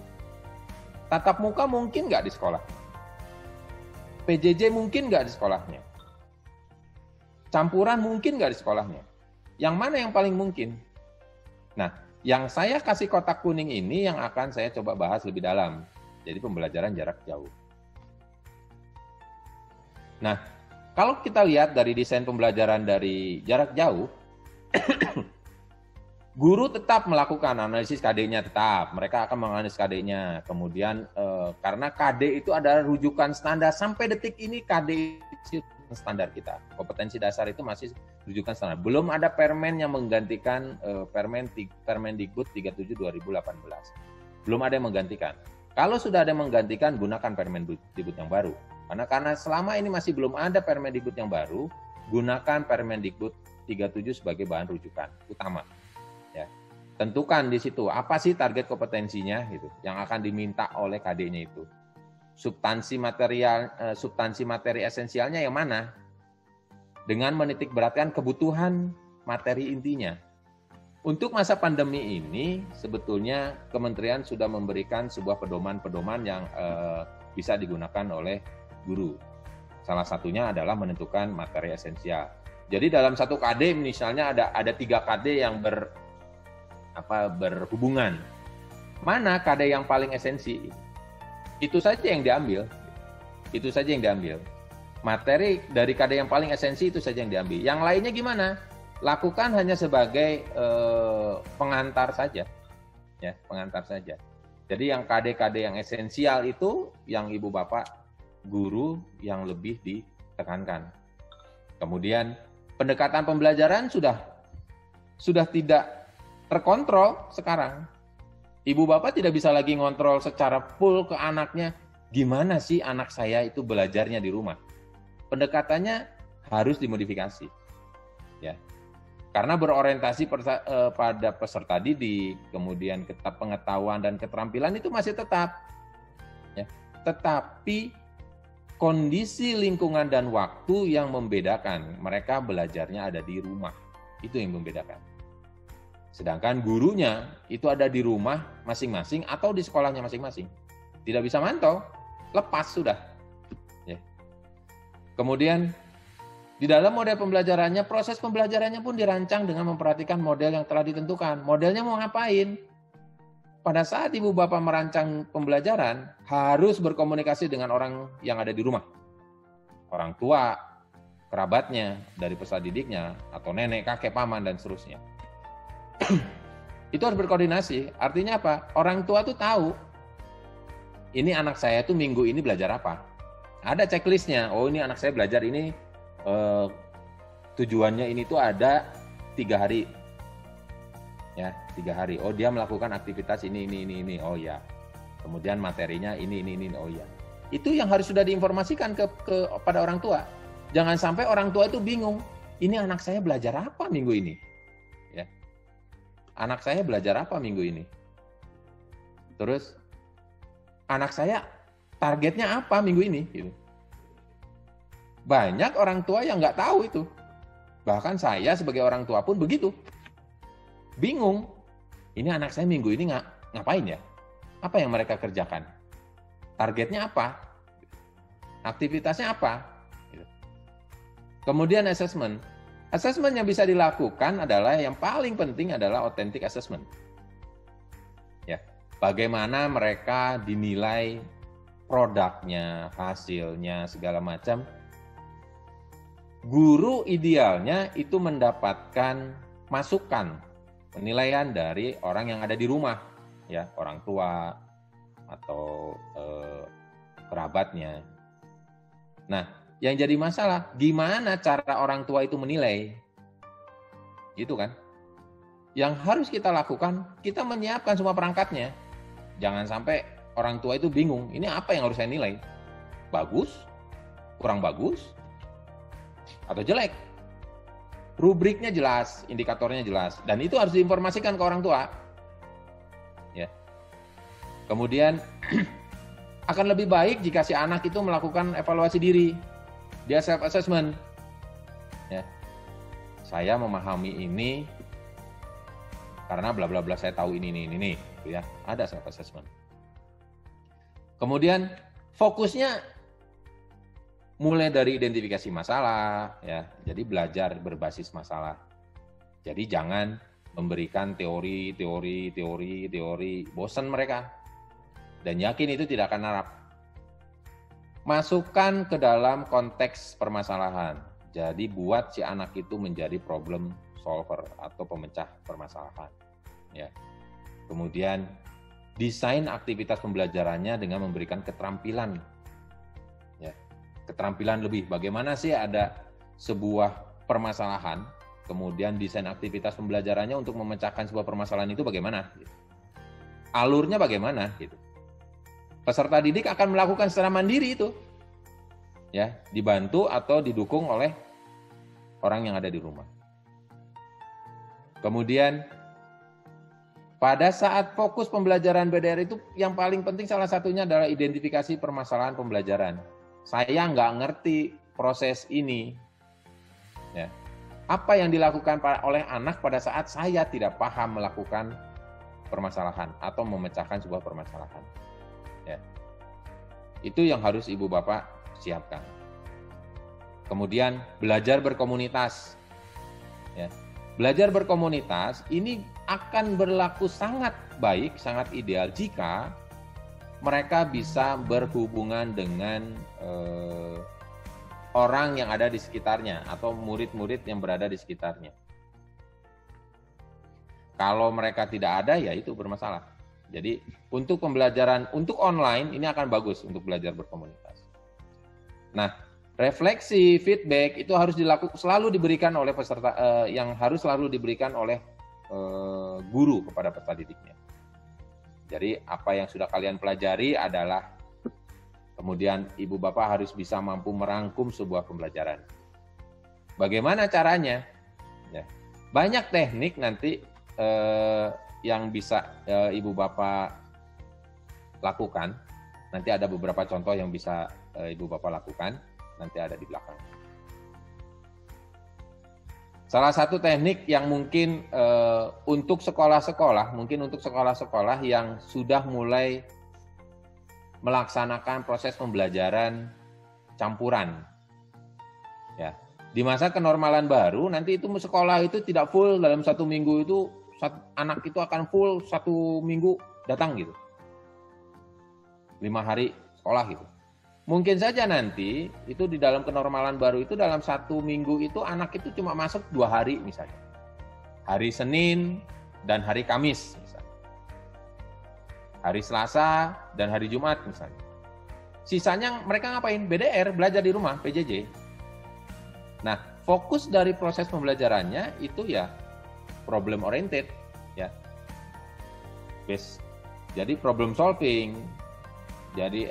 Tatap muka mungkin nggak di sekolah? PJJ mungkin nggak di sekolahnya? Campuran mungkin nggak di sekolahnya? Yang mana yang paling mungkin? Nah, yang saya kasih kotak kuning ini yang akan saya coba bahas lebih dalam. Jadi pembelajaran jarak jauh. Nah, kalau kita lihat dari desain pembelajaran dari jarak jauh, guru tetap melakukan analisis KD-nya tetap. Mereka akan menganalisis KD-nya. Kemudian karena KD itu adalah rujukan standar. Sampai detik ini KD standar kita. Kompetensi dasar itu masih rujukan standar. Belum ada permen yang menggantikan Permendikbud 37 2018. Belum ada yang menggantikan. Kalau sudah ada yang menggantikan, gunakan Permendikbud yang baru. Karena selama ini masih belum ada Permendikbud yang baru, gunakan Permendikbud 37 sebagai bahan rujukan utama. Ya. Tentukan di situ apa sih target kompetensinya gitu, yang akan diminta oleh KD-nya itu. Substansi materi esensialnya yang mana? Dengan menitik beratkan kebutuhan materi intinya. Untuk masa pandemi ini sebetulnya kementerian sudah memberikan sebuah pedoman-pedoman yang bisa digunakan oleh guru. Salah satunya adalah menentukan materi esensial. Jadi dalam satu KD misalnya ada 3 KD yang berhubungan. Mana KD yang paling esensi? Itu saja yang diambil. Itu saja yang diambil. Materi dari KD yang paling esensi itu saja yang diambil. Yang lainnya gimana? Lakukan hanya sebagai pengantar saja. Ya, pengantar saja. Jadi yang KD-KD yang esensial itu yang Ibu Bapak guru yang lebih ditekankan. Kemudian pendekatan pembelajaran sudah tidak terkontrol sekarang. Ibu bapak tidak bisa lagi ngontrol secara full ke anaknya, gimana sih anak saya itu belajarnya di rumah. Pendekatannya harus dimodifikasi. Ya. Karena berorientasi pada peserta didik, kemudian pengetahuan dan keterampilan itu masih tetap. Ya. Tetapi kondisi lingkungan dan waktu yang membedakan. Mereka belajarnya ada di rumah. Itu yang membedakan. Sedangkan gurunya itu ada di rumah masing-masing atau di sekolahnya masing-masing. Tidak bisa mantau, lepas sudah. Ya. Kemudian di dalam model pembelajarannya, proses pembelajarannya pun dirancang dengan memperhatikan model yang telah ditentukan. Modelnya mau ngapain? Pada saat ibu bapak merancang pembelajaran, harus berkomunikasi dengan orang yang ada di rumah. Orang tua, kerabatnya, dari peserta didiknya, atau nenek, kakek, paman, dan seterusnya. Itu harus berkoordinasi. Artinya apa? Orang tua tuh tahu, ini anak saya tuh minggu ini belajar apa. Ada checklistnya. Oh, ini anak saya belajar ini, tujuannya ini tuh ada 3 hari. Ya, 3 hari. Oh, dia melakukan aktivitas ini. Oh ya. Kemudian materinya ini. Oh ya. Itu yang harus sudah diinformasikan kepada orang tua. Jangan sampai orang tua itu bingung. Ini anak saya belajar apa minggu ini? Ya. Anak saya belajar apa minggu ini? Terus, anak saya targetnya apa minggu ini? Gitu. Banyak orang tua yang nggak tahu itu. Bahkan saya sebagai orang tua pun begitu. Bingung. Ini anak saya minggu ini ngapain ya? Apa yang mereka kerjakan? Targetnya apa? Aktivitasnya apa? Gitu. Kemudian assessment. Assessment yang bisa dilakukan adalah yang paling penting adalah authentic assessment. Ya, bagaimana mereka dinilai produknya, hasilnya, segala macam. Guru idealnya itu mendapatkan masukan, penilaian dari orang yang ada di rumah, ya, orang tua atau kerabatnya. Nah, yang jadi masalah, gimana cara orang tua itu menilai? Gitu kan? Yang harus kita lakukan, kita menyiapkan semua perangkatnya. Jangan sampai orang tua itu bingung, ini apa yang harus saya nilai? Bagus? Kurang bagus? Atau jelek? Rubriknya jelas, indikatornya jelas. Dan itu harus diinformasikan ke orang tua. Ya. Kemudian, akan lebih baik jika si anak itu melakukan evaluasi diri. Dia self-assessment. Ya. Saya memahami ini karena bla bla bla saya tahu ini. Gitu ya. Ada self-assessment. Kemudian fokusnya mulai dari identifikasi masalah, ya. Jadi belajar berbasis masalah. Jadi jangan memberikan teori, bosan mereka. Dan yakin itu tidak akan narap. Masukkan ke dalam konteks permasalahan. Jadi buat si anak itu menjadi problem solver atau pemecah permasalahan. Ya. Kemudian desain aktivitas pembelajarannya dengan memberikan keterampilan. Ya. Keterampilan lebih. Bagaimana sih ada sebuah permasalahan, kemudian desain aktivitas pembelajarannya untuk memecahkan sebuah permasalahan itu bagaimana? Alurnya bagaimana? Gitu. Peserta didik akan melakukan secara mandiri itu, ya, dibantu atau didukung oleh orang yang ada di rumah. Kemudian pada saat fokus pembelajaran BDR itu yang paling penting salah satunya adalah identifikasi permasalahan pembelajaran. Saya nggak ngerti proses ini, ya. Apa yang dilakukan oleh anak pada saat saya tidak paham melakukan permasalahan atau memecahkan sebuah permasalahan. Ya. Itu yang harus ibu bapak siapkan. Kemudian belajar berkomunitas. Ya. Belajar berkomunitas ini akan berlaku sangat baik, sangat ideal jika mereka bisa berhubungan dengan orang yang ada di sekitarnya atau murid-murid yang berada di sekitarnya. Kalau mereka tidak ada, ya itu bermasalah. Jadi untuk pembelajaran, untuk online ini akan bagus untuk belajar berkomunitas. Nah, refleksi, feedback itu harus selalu diberikan oleh peserta, yang harus selalu diberikan oleh guru kepada peserta didiknya. Jadi apa yang sudah kalian pelajari adalah kemudian ibu bapak harus bisa mampu merangkum sebuah pembelajaran. Bagaimana caranya? Ya, banyak teknik nanti yang bisa ibu bapak lakukan. Nanti ada beberapa contoh yang bisa ibu bapak lakukan. Nanti ada di belakang. Salah satu teknik yang mungkin untuk sekolah-sekolah yang sudah mulai melaksanakan proses pembelajaran campuran. Ya, di masa kenormalan baru nanti itu sekolah itu tidak full dalam 1 minggu itu anak itu akan full 1 minggu datang gitu. 5 hari sekolah gitu. Mungkin saja nanti itu di dalam kenormalan baru itu dalam 1 minggu itu anak itu cuma masuk 2 hari misalnya. Hari Senin dan hari Kamis misalnya. Hari Selasa dan hari Jumat misalnya. Sisanya mereka ngapain? BDR, belajar di rumah, PJJ. Nah, fokus dari proses pembelajarannya itu ya problem oriented ya. Jadi problem solving. Jadi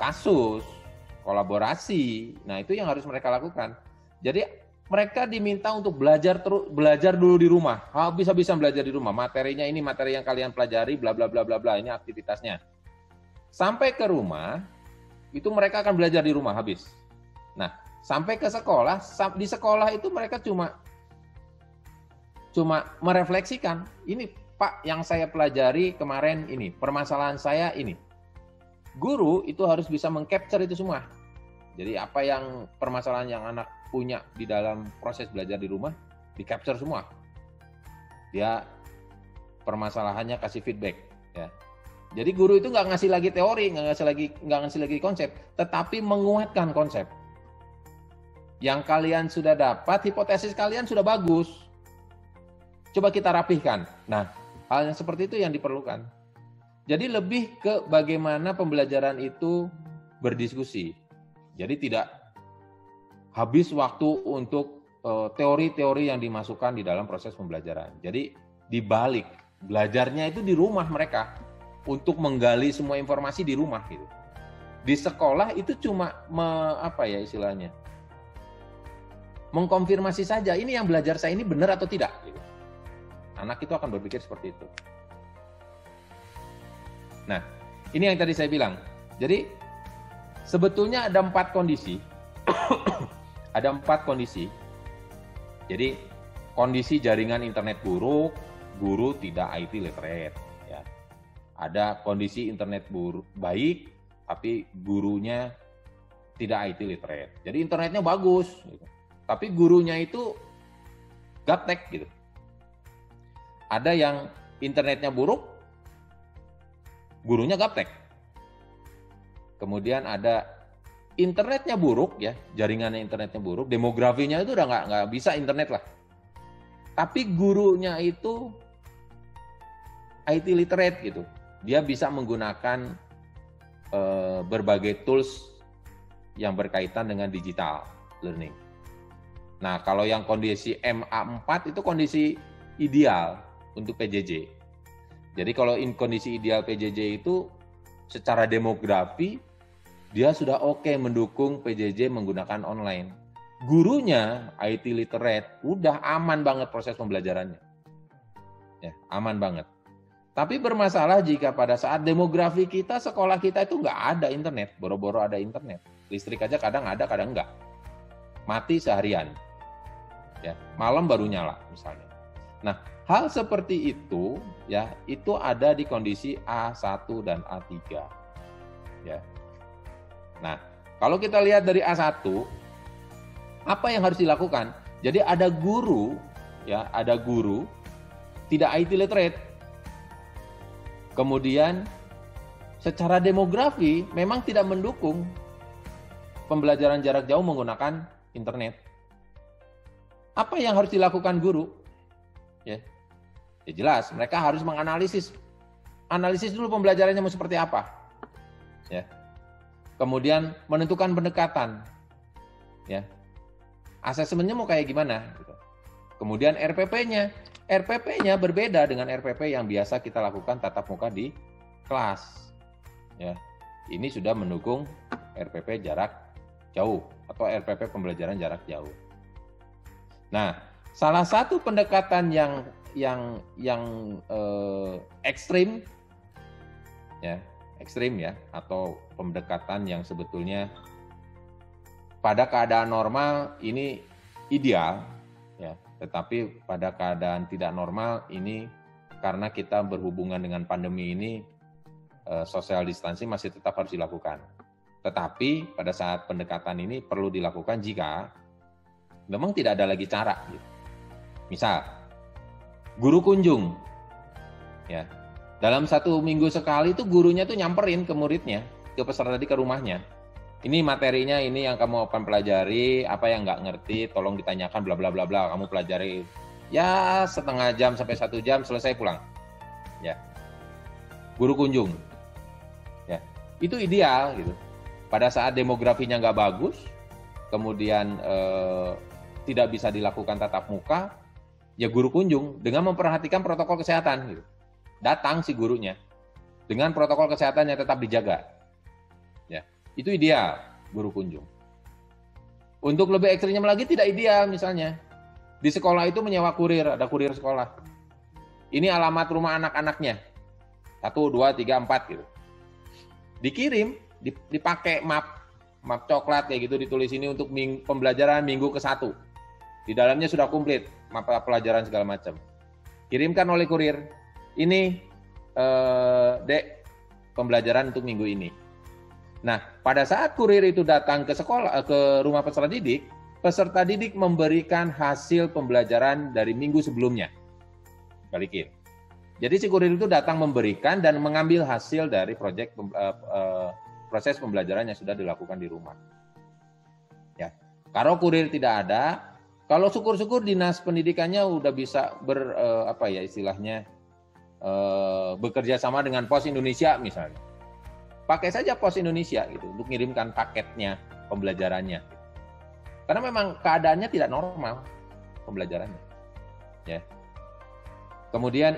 kasus, kolaborasi, nah itu yang harus mereka lakukan. Jadi mereka diminta untuk belajar dulu di rumah, bisa belajar di rumah. Materinya ini materi yang kalian pelajari, bla bla bla bla bla. Ini aktivitasnya. Sampai ke rumah, itu mereka akan belajar di rumah habis. Nah, sampai ke sekolah, di sekolah itu mereka cuma merefleksikan. Ini Pak yang saya pelajari kemarin ini, permasalahan saya ini. Guru itu harus bisa mengcapture itu semua. Jadi apa yang permasalahan yang anak punya di dalam proses belajar di rumah, di-capture semua. Dia permasalahannya kasih feedback. Ya. Jadi guru itu nggak ngasih lagi teori, nggak ngasih lagi konsep, tetapi menguatkan konsep. Yang kalian sudah dapat, hipotesis kalian sudah bagus. Coba kita rapihkan. Nah, hal yang seperti itu yang diperlukan. Jadi lebih ke bagaimana pembelajaran itu berdiskusi. Jadi tidak habis waktu untuk teori-teori yang dimasukkan di dalam proses pembelajaran. Jadi dibalik, belajarnya itu di rumah mereka untuk menggali semua informasi di rumah gitu. Di sekolah itu cuma mengkonfirmasi saja, ini yang belajar saya ini benar atau tidak gitu. Anak itu akan berpikir seperti itu. Nah, ini yang tadi saya bilang. Jadi sebetulnya ada 4 kondisi. Ada 4 kondisi. Jadi kondisi jaringan internet buruk, guru tidak IT literate. Ya. Ada kondisi internet buruk baik, tapi gurunya tidak IT literate. Jadi internetnya bagus, gitu. Tapi gurunya itu gaptek gitu. Ada yang internetnya buruk, gurunya gaptek. Kemudian ada internetnya buruk ya, jaringannya internetnya buruk, demografinya itu udah nggak bisa internet lah. Tapi gurunya itu IT literate gitu. Dia bisa menggunakan berbagai tools yang berkaitan dengan digital learning. Nah, kalau yang kondisi MA4 itu kondisi ideal untuk PJJ. Jadi kalau kondisi ideal PJJ itu secara demografi dia sudah oke mendukung PJJ menggunakan online. Gurunya IT literate, udah aman banget proses pembelajarannya. Ya, aman banget. Tapi bermasalah jika pada saat demografi kita, sekolah kita itu nggak ada internet, boro-boro ada internet. Listrik aja kadang ada, kadang nggak. Mati seharian. Ya, malam baru nyala misalnya. Nah, hal seperti itu ya, itu ada di kondisi A1 dan A3. Ya. Nah, kalau kita lihat dari A1, apa yang harus dilakukan? Jadi ada guru ya, ada guru tidak IT literate. Kemudian secara demografi memang tidak mendukung pembelajaran jarak jauh menggunakan internet. Apa yang harus dilakukan guru? Ya jelas, mereka harus menganalisis. Analisis dulu pembelajarannya mau seperti apa. Ya. Kemudian menentukan pendekatan. Ya. Asesmennya mau kayak gimana gitu. Kemudian RPP-nya. RPP-nya berbeda dengan RPP yang biasa kita lakukan tatap muka di kelas. Ya, ini sudah mendukung RPP jarak jauh atau RPP pembelajaran jarak jauh. Nah, salah satu pendekatan yang ekstrim ya, atau pendekatan yang sebetulnya pada keadaan normal ini ideal, ya, tetapi pada keadaan tidak normal ini karena kita berhubungan dengan pandemi ini, social distancing masih tetap harus dilakukan. Tetapi pada saat pendekatan ini perlu dilakukan jika memang tidak ada lagi cara. Misal, guru kunjung, ya, dalam 1 minggu sekali itu gurunya tuh nyamperin ke muridnya, ke peserta didik, ke rumahnya. Ini materinya, ini yang kamu akan pelajari, apa yang nggak ngerti, tolong ditanyakan, bla bla bla bla. Kamu pelajari, ya setengah jam sampai 1 jam, selesai pulang. Ya, guru kunjung, ya, itu ideal gitu. Pada saat demografinya nggak bagus, kemudian tidak bisa dilakukan tatap muka, ya guru kunjung dengan memperhatikan protokol kesehatan gitu. Datang si gurunya dengan protokol kesehatan yang tetap dijaga. Ya, itu ideal guru kunjung. Untuk lebih ekstrimnya lagi tidak ideal, misalnya di sekolah itu menyewa kurir, ada kurir sekolah. Ini alamat rumah anak-anaknya. 1, 2, 3, 4 gitu. Dikirim, dipakai map coklat kayak gitu, ditulis ini untuk pembelajaran minggu ke-1. Di dalamnya sudah komplit map pelajaran segala macam. Kirimkan oleh kurir. Ini Dek, pembelajaran untuk minggu ini. Nah, pada saat kurir itu datang ke sekolah, ke rumah peserta didik memberikan hasil pembelajaran dari minggu sebelumnya. Balikin. Jadi si kurir itu datang memberikan dan mengambil hasil dari proses pembelajaran yang sudah dilakukan di rumah. Ya, kalau kurir tidak ada, kalau syukur-syukur dinas pendidikannya udah bisa bekerja sama dengan Pos Indonesia misalnya. Pakai saja Pos Indonesia gitu untuk mengirimkan paketnya, pembelajarannya. Karena memang keadaannya tidak normal pembelajarannya. Ya. Kemudian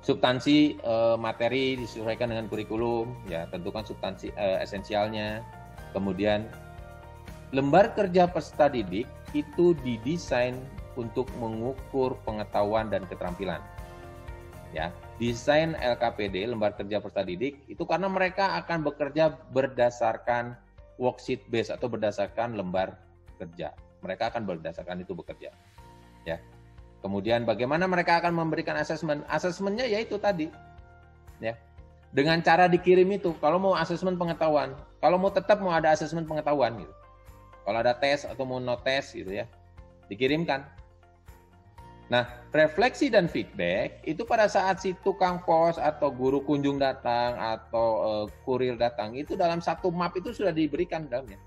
substansi materi disesuaikan dengan kurikulum, ya, tentukan substansi esensialnya. Kemudian lembar kerja peserta didik itu didesain untuk mengukur pengetahuan dan keterampilan. Ya, desain LKPD, lembar kerja peserta didik, itu karena mereka akan bekerja berdasarkan worksheet base atau berdasarkan lembar kerja. Mereka akan berdasarkan itu bekerja. Ya. Kemudian bagaimana mereka akan memberikan asesmen? Asesmennya yaitu tadi, ya, dengan cara dikirim itu. Kalau mau asesmen pengetahuan, kalau mau tetap mau ada asesmen pengetahuan, gitu. Kalau ada tes atau mau no tes, gitu ya, dikirimkan. Nah, refleksi dan feedback itu pada saat si tukang pos atau guru kunjung datang atau kurir datang itu dalam satu map itu sudah diberikan dalamnya.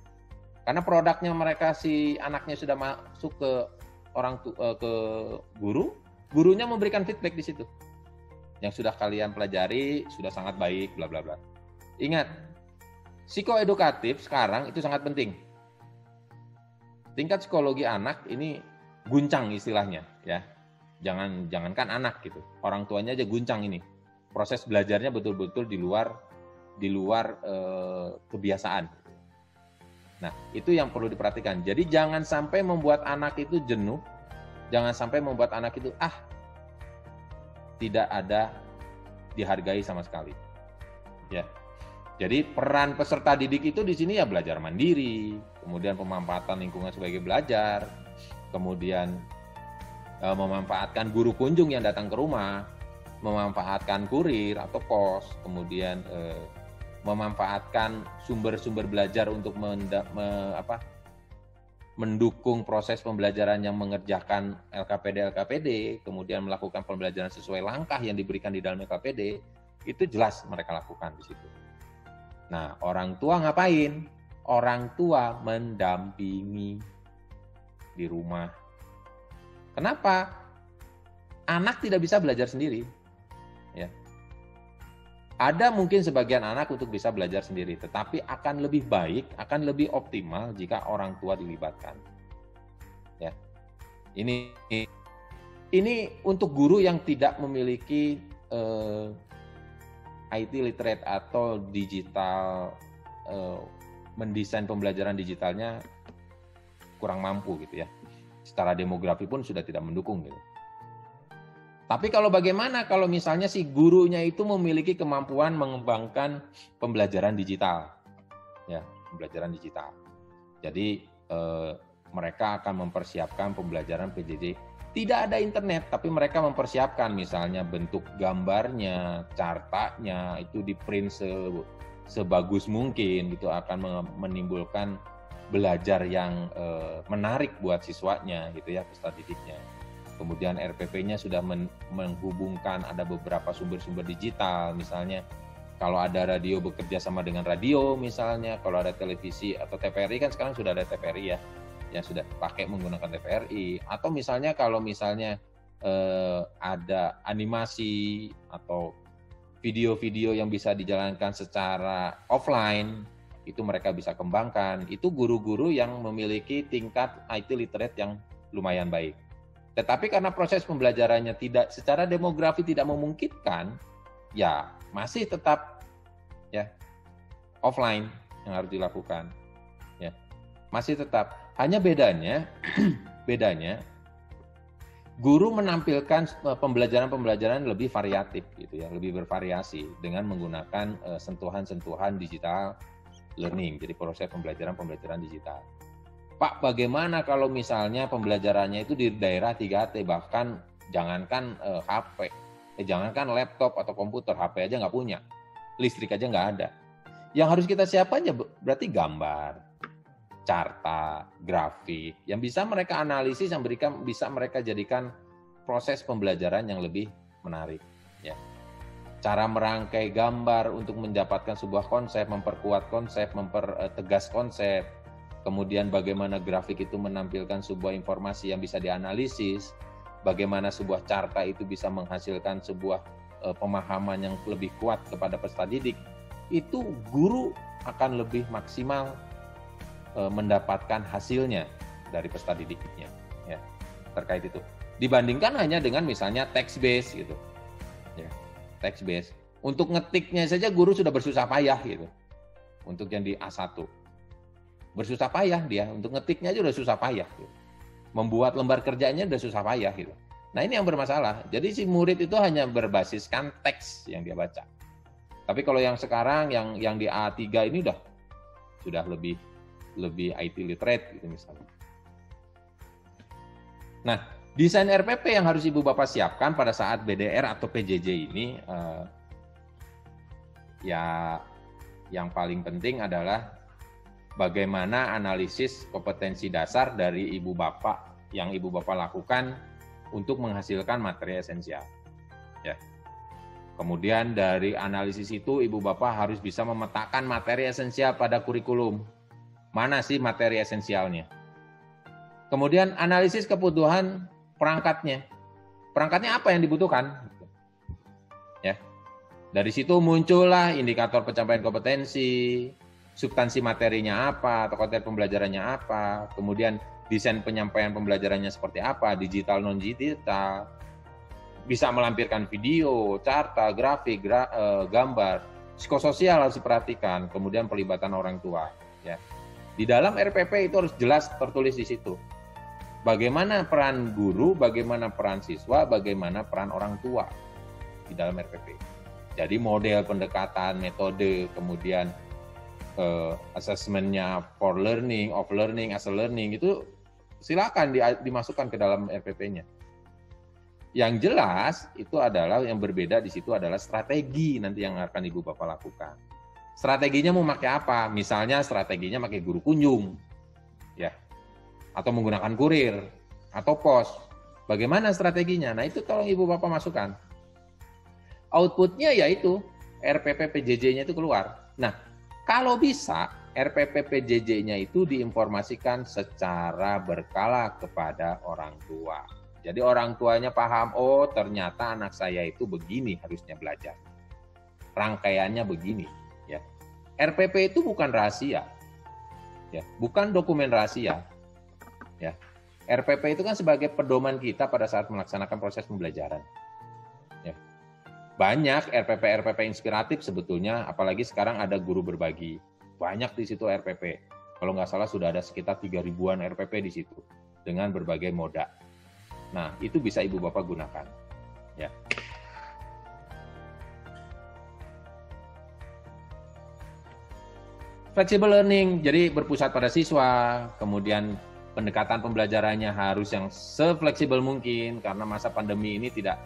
Karena produknya mereka si anaknya sudah masuk ke ke guru, gurunya memberikan feedback di situ. Yang sudah kalian pelajari sudah sangat baik, bla bla bla. Ingat, psikoedukatif sekarang itu sangat penting. Tingkat psikologi anak ini guncang istilahnya, ya. Jangankan anak gitu. Orang tuanya aja guncang ini. Proses belajarnya betul-betul di luar kebiasaan. Nah, itu yang perlu diperhatikan. Jadi jangan sampai membuat anak itu jenuh, jangan sampai membuat anak itu tidak ada dihargai sama sekali. Ya. Jadi peran peserta didik itu di sini ya belajar mandiri, kemudian pemanfaatan lingkungan sebagai belajar, kemudian memanfaatkan guru kunjung yang datang ke rumah, memanfaatkan kurir atau pos, kemudian memanfaatkan sumber-sumber belajar untuk mendukung proses pembelajaran yang mengerjakan LKPD, kemudian melakukan pembelajaran sesuai langkah yang diberikan di dalam LKPD, itu jelas mereka lakukan di situ. Nah, orang tua ngapain? Orang tua mendampingi di rumah. Kenapa? Anak tidak bisa belajar sendiri. Ya. Ada mungkin sebagian anak untuk bisa belajar sendiri, tetapi akan lebih baik, akan lebih optimal jika orang tua dilibatkan. Ya, ini Ini untuk guru yang tidak memiliki IT literate atau digital, mendesain pembelajaran digitalnya kurang mampu gitu ya. Secara demografi pun sudah tidak mendukung gitu. Tapi kalau bagaimana kalau misalnya si gurunya itu memiliki kemampuan mengembangkan pembelajaran digital, ya pembelajaran digital. Jadi mereka akan mempersiapkan pembelajaran PJJ. Tidak ada internet, tapi mereka mempersiapkan misalnya bentuk gambarnya, cartanya itu di print sebagus mungkin gitu, akan menimbulkan belajar yang menarik buat siswanya gitu ya, peserta didiknya. Kemudian RPP-nya sudah menghubungkan ada beberapa sumber-sumber digital, misalnya kalau ada radio bekerja sama dengan radio misalnya, kalau ada televisi atau TVRI kan sekarang sudah ada TVRI ya, yang sudah pakai menggunakan TVRI, atau misalnya kalau misalnya ada animasi atau video-video yang bisa dijalankan secara offline, itu mereka bisa kembangkan. Itu guru-guru yang memiliki tingkat IT literate yang lumayan baik. Tetapi karena proses pembelajarannya tidak secara demografi tidak memungkinkan, ya masih tetap ya offline yang harus dilakukan. Ya. Masih tetap. Hanya bedanya guru menampilkan pembelajaran-pembelajaran lebih variatif gitu ya, lebih bervariasi dengan menggunakan sentuhan-sentuhan digital learning. Jadi proses pembelajaran digital. Pak, bagaimana kalau misalnya pembelajarannya itu di daerah 3T, bahkan jangankan HP, jangankan laptop atau komputer, HP aja nggak punya, listrik aja nggak ada. Yang harus kita siapkan aja berarti gambar, carta, grafik, yang bisa mereka analisis, yang bisa mereka jadikan proses pembelajaran yang lebih menarik. Ya. Cara merangkai gambar untuk mendapatkan sebuah konsep, memperkuat konsep, mempertegas konsep. Kemudian bagaimana grafik itu menampilkan sebuah informasi yang bisa dianalisis, bagaimana sebuah carta itu bisa menghasilkan sebuah pemahaman yang lebih kuat kepada peserta didik, itu guru akan lebih maksimal mendapatkan hasilnya dari peserta didiknya, ya, terkait itu. Dibandingkan hanya dengan misalnya text based gitu, ya, text based. Untuk ngetiknya saja guru sudah bersusah payah gitu, untuk yang di A1. Bersusah payah dia, untuk ngetiknya aja udah susah payah. Gitu. Membuat lembar kerjanya udah susah payah. Gitu. Nah ini yang bermasalah. Jadi si murid itu hanya berbasiskan teks yang dia baca. Tapi kalau yang sekarang, yang di A3 ini sudah lebih IT literate gitu misalnya. Nah, desain RPP yang harus Ibu Bapak siapkan pada saat BDR atau PJJ ini, ya yang paling penting adalah bagaimana analisis kompetensi dasar dari Ibu Bapak yang Ibu Bapak lakukan untuk menghasilkan materi esensial. Ya. Kemudian dari analisis itu Ibu Bapak harus bisa memetakan materi esensial pada kurikulum. Mana sih materi esensialnya? Kemudian analisis kebutuhan perangkatnya. Perangkatnya apa yang dibutuhkan? Ya. Dari situ muncullah indikator pencapaian kompetensi, substansi materinya apa, atau konten pembelajarannya apa, kemudian desain penyampaian pembelajarannya seperti apa, digital non-digital, bisa melampirkan video, carta, grafik, gambar, psikososial harus diperhatikan, kemudian pelibatan orang tua. Ya. Di dalam RPP itu harus jelas tertulis di situ. Bagaimana peran guru, bagaimana peran siswa, bagaimana peran orang tua di dalam RPP. Jadi model pendekatan, metode, kemudian assessment-nya for learning, of learning, as a learning, itu silakan dimasukkan ke dalam RPP-nya. Yang jelas itu adalah yang berbeda di situ adalah strategi nanti yang akan Ibu Bapak lakukan. Strateginya mau pakai apa? Misalnya strateginya pakai guru kunjung, ya, atau menggunakan kurir, atau pos. Bagaimana strateginya? Nah itu tolong Ibu Bapak masukkan. Outputnya yaitu RPP PJJ-nya itu keluar. Nah, kalau bisa, RPP PJJ-nya itu diinformasikan secara berkala kepada orang tua. Jadi orang tuanya paham, oh ternyata anak saya itu begini harusnya belajar. Rangkaiannya begini. Ya. RPP itu bukan rahasia, ya, bukan dokumen rahasia. Ya. RPP itu kan sebagai pedoman kita pada saat melaksanakan proses pembelajaran. Ya. Banyak RPP inspiratif sebetulnya, apalagi sekarang ada guru berbagi. Banyak di situ RPP. Kalau nggak salah sudah ada sekitar 3.000-an RPP di situ dengan berbagai moda. Nah, itu bisa Ibu Bapak gunakan. Ya. Flexible learning, jadi berpusat pada siswa, kemudian pendekatan pembelajarannya harus yang se-fleksibel mungkin karena masa pandemi ini tidak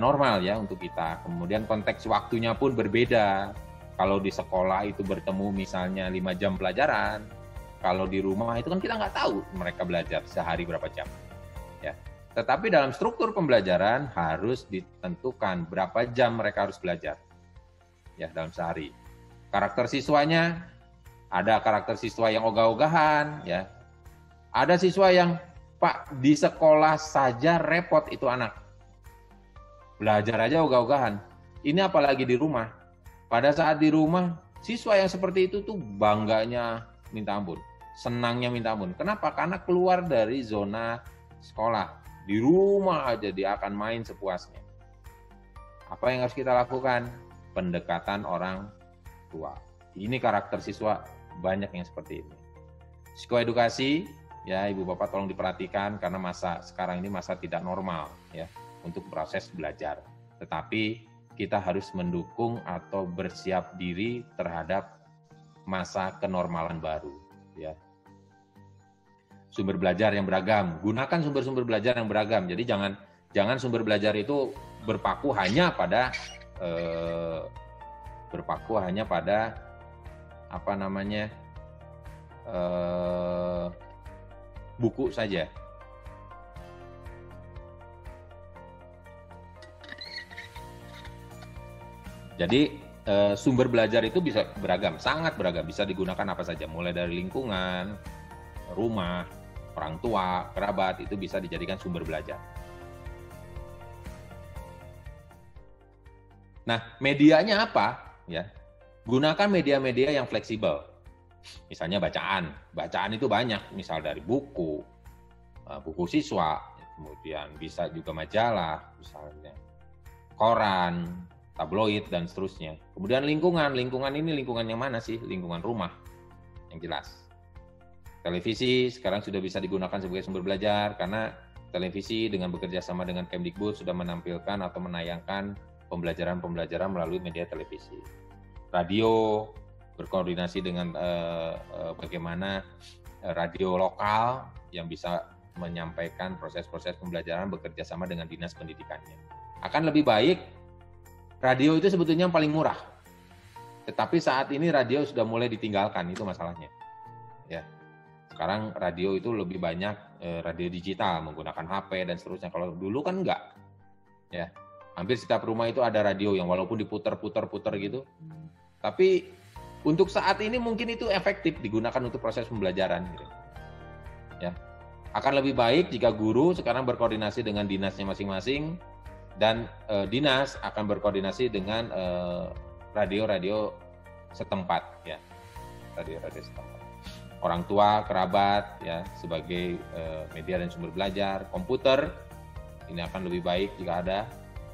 normal ya untuk kita. Kemudian konteks waktunya pun berbeda. Kalau di sekolah itu bertemu misalnya 5 jam pelajaran, kalau di rumah itu kan kita nggak tahu mereka belajar sehari berapa jam. Ya. Tetapi dalam struktur pembelajaran harus ditentukan berapa jam mereka harus belajar ya dalam sehari. Karakter siswanya, ada karakter siswa yang ogah-ogahan, ya. Ada siswa yang, Pak, di sekolah saja repot itu anak. Belajar aja ogah-ogahan. Ini apalagi di rumah. Pada saat di rumah, siswa yang seperti itu tuh bangganya minta ampun. Senangnya minta ampun. Kenapa? Karena keluar dari zona sekolah. Di rumah aja dia akan main sepuasnya. Apa yang harus kita lakukan? Pendekatan orang tua. Ini karakter siswa banyak yang seperti ini. Psikoedukasi, ya Ibu Bapak tolong diperhatikan karena masa sekarang ini masa tidak normal ya untuk proses belajar. Tetapi kita harus mendukung atau bersiap diri terhadap masa kenormalan baru ya. Sumber belajar yang beragam, gunakan sumber-sumber belajar yang beragam. Jadi jangan sumber belajar itu berpaku hanya pada apa namanya buku saja. Jadi sumber belajar itu bisa beragam, sangat beragam, bisa digunakan apa saja, mulai dari lingkungan, rumah, orang tua, kerabat, itu bisa dijadikan sumber belajar. Nah, medianya apa? Ya, gunakan media-media yang fleksibel. Misalnya bacaan. Bacaan itu banyak, misal dari buku siswa, kemudian bisa juga majalah, misalnya koran, tabloid, dan seterusnya. Kemudian lingkungan ini lingkungan yang mana sih? Lingkungan rumah, yang jelas. Televisi sekarang sudah bisa digunakan sebagai sumber belajar, karena televisi dengan bekerja sama dengan Kemdikbud sudah menampilkan atau menayangkan pembelajaran melalui media televisi. Radio berkoordinasi dengan bagaimana radio lokal yang bisa menyampaikan proses-proses pembelajaran bekerja sama dengan dinas pendidikannya. Akan lebih baik, radio itu sebetulnya yang paling murah. Tetapi saat ini radio sudah mulai ditinggalkan, itu masalahnya. Ya. Sekarang radio itu lebih banyak radio digital, menggunakan HP dan seterusnya. Kalau dulu kan enggak. Ya. Hampir setiap rumah itu ada radio yang walaupun diputar-putar gitu. Tapi untuk saat ini mungkin itu efektif digunakan untuk proses pembelajaran. Gitu. Ya. Akan lebih baik jika guru sekarang berkoordinasi dengan dinasnya masing-masing dan dinas akan berkoordinasi dengan radio-radio setempat. Ya. Radio-radio setempat. Orang tua, kerabat, ya sebagai media dan sumber belajar. Komputer, ini akan lebih baik jika ada.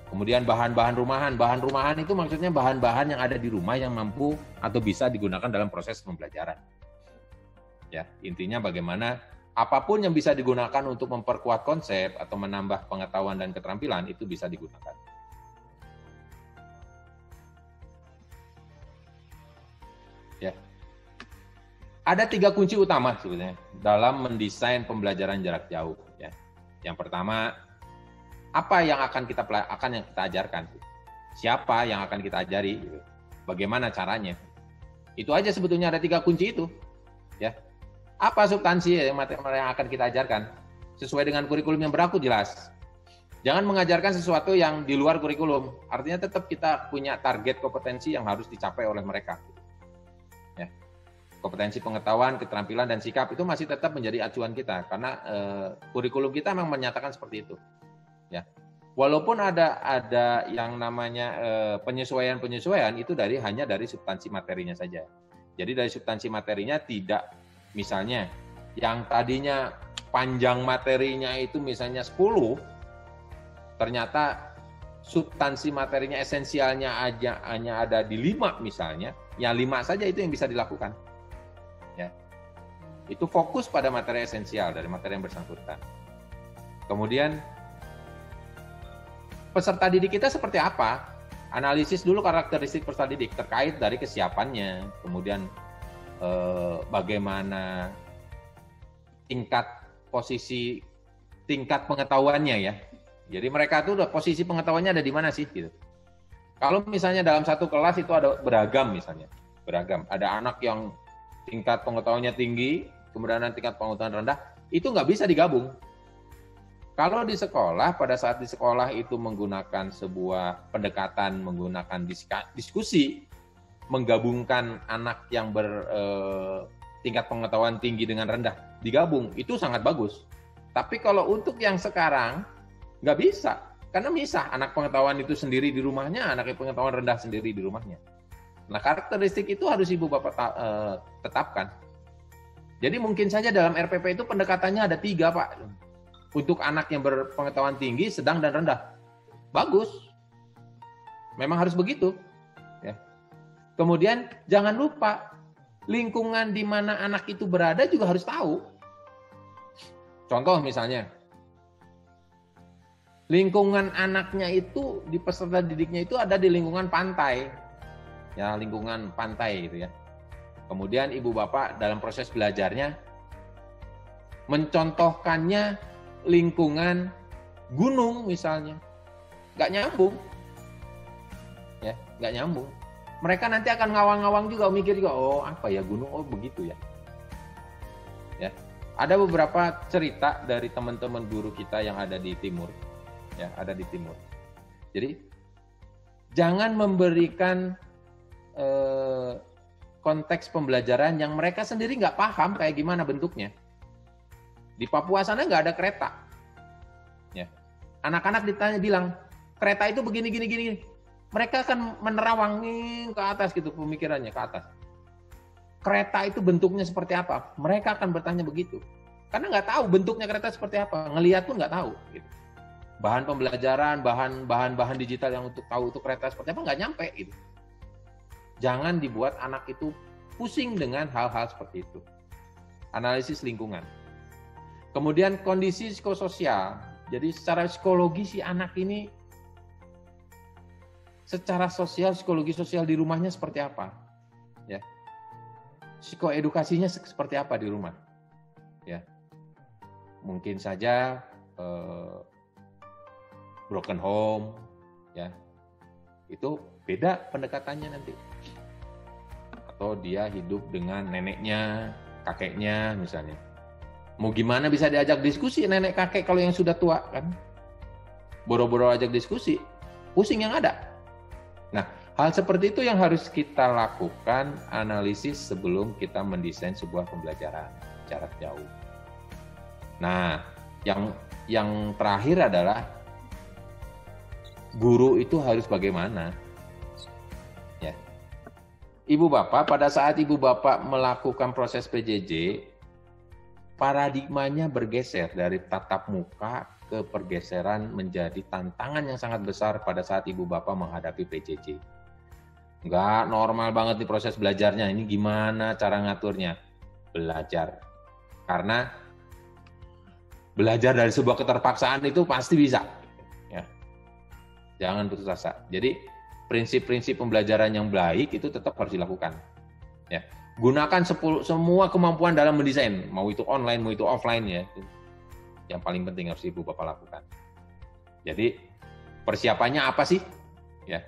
Kemudian bahan-bahan rumahan itu maksudnya bahan-bahan yang ada di rumah yang mampu atau bisa digunakan dalam proses pembelajaran. Ya, intinya bagaimana apapun yang bisa digunakan untuk memperkuat konsep atau menambah pengetahuan dan keterampilan itu bisa digunakan. Ya. Ada 3 kunci utama sebetulnya dalam mendesain pembelajaran jarak jauh. Ya. Yang pertama, apa yang akan kita ajarkan? Siapa yang akan kita ajari? Bagaimana caranya? Itu aja sebetulnya ada 3 kunci itu. Ya. Apa substansi materi yang akan kita ajarkan? Sesuai dengan kurikulum yang berlaku jelas. Jangan mengajarkan sesuatu yang di luar kurikulum. Artinya tetap kita punya target kompetensi yang harus dicapai oleh mereka. Ya. Kompetensi pengetahuan, keterampilan, dan sikap itu masih tetap menjadi acuan kita. Karena kurikulum kita memang menyatakan seperti itu. Ya, walaupun ada yang namanya penyesuaian itu hanya dari substansi materinya saja. Jadi dari substansi materinya tidak, misalnya yang tadinya panjang materinya itu misalnya 10, ternyata substansi materinya esensialnya aja hanya ada di 5 misalnya, ya 5 saja itu yang bisa dilakukan. Ya. Itu fokus pada materi esensial dari materi yang bersangkutan. Kemudian peserta didik kita seperti apa? Analisis dulu karakteristik peserta didik terkait dari kesiapannya, kemudian bagaimana tingkat pengetahuannya ya. Jadi mereka tuh udah posisi pengetahuannya ada di mana sih gitu. Kalau misalnya dalam satu kelas itu ada beragam misalnya, beragam. Ada anak yang tingkat pengetahuannya tinggi, kemudian tingkat pengetahuan rendah, itu nggak bisa digabung. Kalau di sekolah, pada saat di sekolah itu menggunakan sebuah pendekatan, menggunakan diskusi, menggabungkan anak yang tingkat pengetahuan tinggi dengan rendah, digabung, itu sangat bagus. Tapi kalau untuk yang sekarang, nggak bisa. Karena misah, anak pengetahuan itu sendiri di rumahnya, anak pengetahuan rendah sendiri di rumahnya. Nah, karakteristik itu harus Ibu Bapak tetapkan. Jadi mungkin saja dalam RPP itu pendekatannya ada 3, Pak. Untuk anak yang berpengetahuan tinggi, sedang, dan rendah. Bagus. Memang harus begitu. Ya. Kemudian jangan lupa, lingkungan di mana anak itu berada juga harus tahu. Contoh misalnya, lingkungan anaknya itu, di peserta didiknya itu ada di lingkungan pantai. Ya, lingkungan pantai gitu ya. Kemudian Ibu Bapak dalam proses belajarnya, mencontohkannya lingkungan gunung misalnya, nggak nyambung, ya nggak nyambung. Mereka nanti akan ngawang-ngawang juga, mikir juga, oh apa ya gunung, oh begitu ya. Ya, ada beberapa cerita dari teman-teman guru kita yang ada di timur, ya ada di timur. Jadi jangan memberikan konteks pembelajaran yang mereka sendiri nggak paham kayak gimana bentuknya. Di Papua sana nggak ada kereta. Ya. Anak-anak bilang, kereta itu begini, gini, gini. Mereka akan menerawang ke atas gitu, pemikirannya ke atas. Kereta itu bentuknya seperti apa? Mereka akan bertanya begitu. Karena nggak tahu bentuknya kereta seperti apa. Ngelihat pun nggak tahu. Gitu. Bahan pembelajaran, bahan digital yang untuk tahu itu kereta seperti apa, nggak nyampe. Gitu. Jangan dibuat anak itu pusing dengan hal-hal seperti itu. Analisis lingkungan. Kemudian kondisi psikososial. Jadi secara psikologi si anak ini secara sosial, psikologi sosial di rumahnya seperti apa? Ya. Psikoedukasinya seperti apa di rumah? Ya. Mungkin saja broken home, ya. Itu beda pendekatannya nanti. Atau dia hidup dengan neneknya, kakeknya misalnya. Mau gimana bisa diajak diskusi nenek kakek kalau yang sudah tua kan? Boro-boro ajak diskusi, pusing yang ada. Nah, hal seperti itu yang harus kita lakukan analisis sebelum kita mendesain sebuah pembelajaran jarak jauh. Nah, yang terakhir adalah guru itu harus bagaimana? Ya. Ibu Bapak, pada saat Ibu Bapak melakukan proses PJJ, paradigmanya bergeser dari tatap muka ke pergeseran menjadi tantangan yang sangat besar pada saat Ibu Bapak menghadapi PJJ. Enggak normal banget nih proses belajarnya, ini gimana cara ngaturnya? Belajar. Karena belajar dari sebuah keterpaksaan itu pasti bisa. Ya. Jangan putus asa. Jadi prinsip-prinsip pembelajaran yang baik itu tetap harus dilakukan. Ya. Gunakan semua kemampuan dalam mendesain, mau itu online, mau itu offline ya. Itu yang paling penting harus Ibu Bapak lakukan. Jadi persiapannya apa sih? Ya.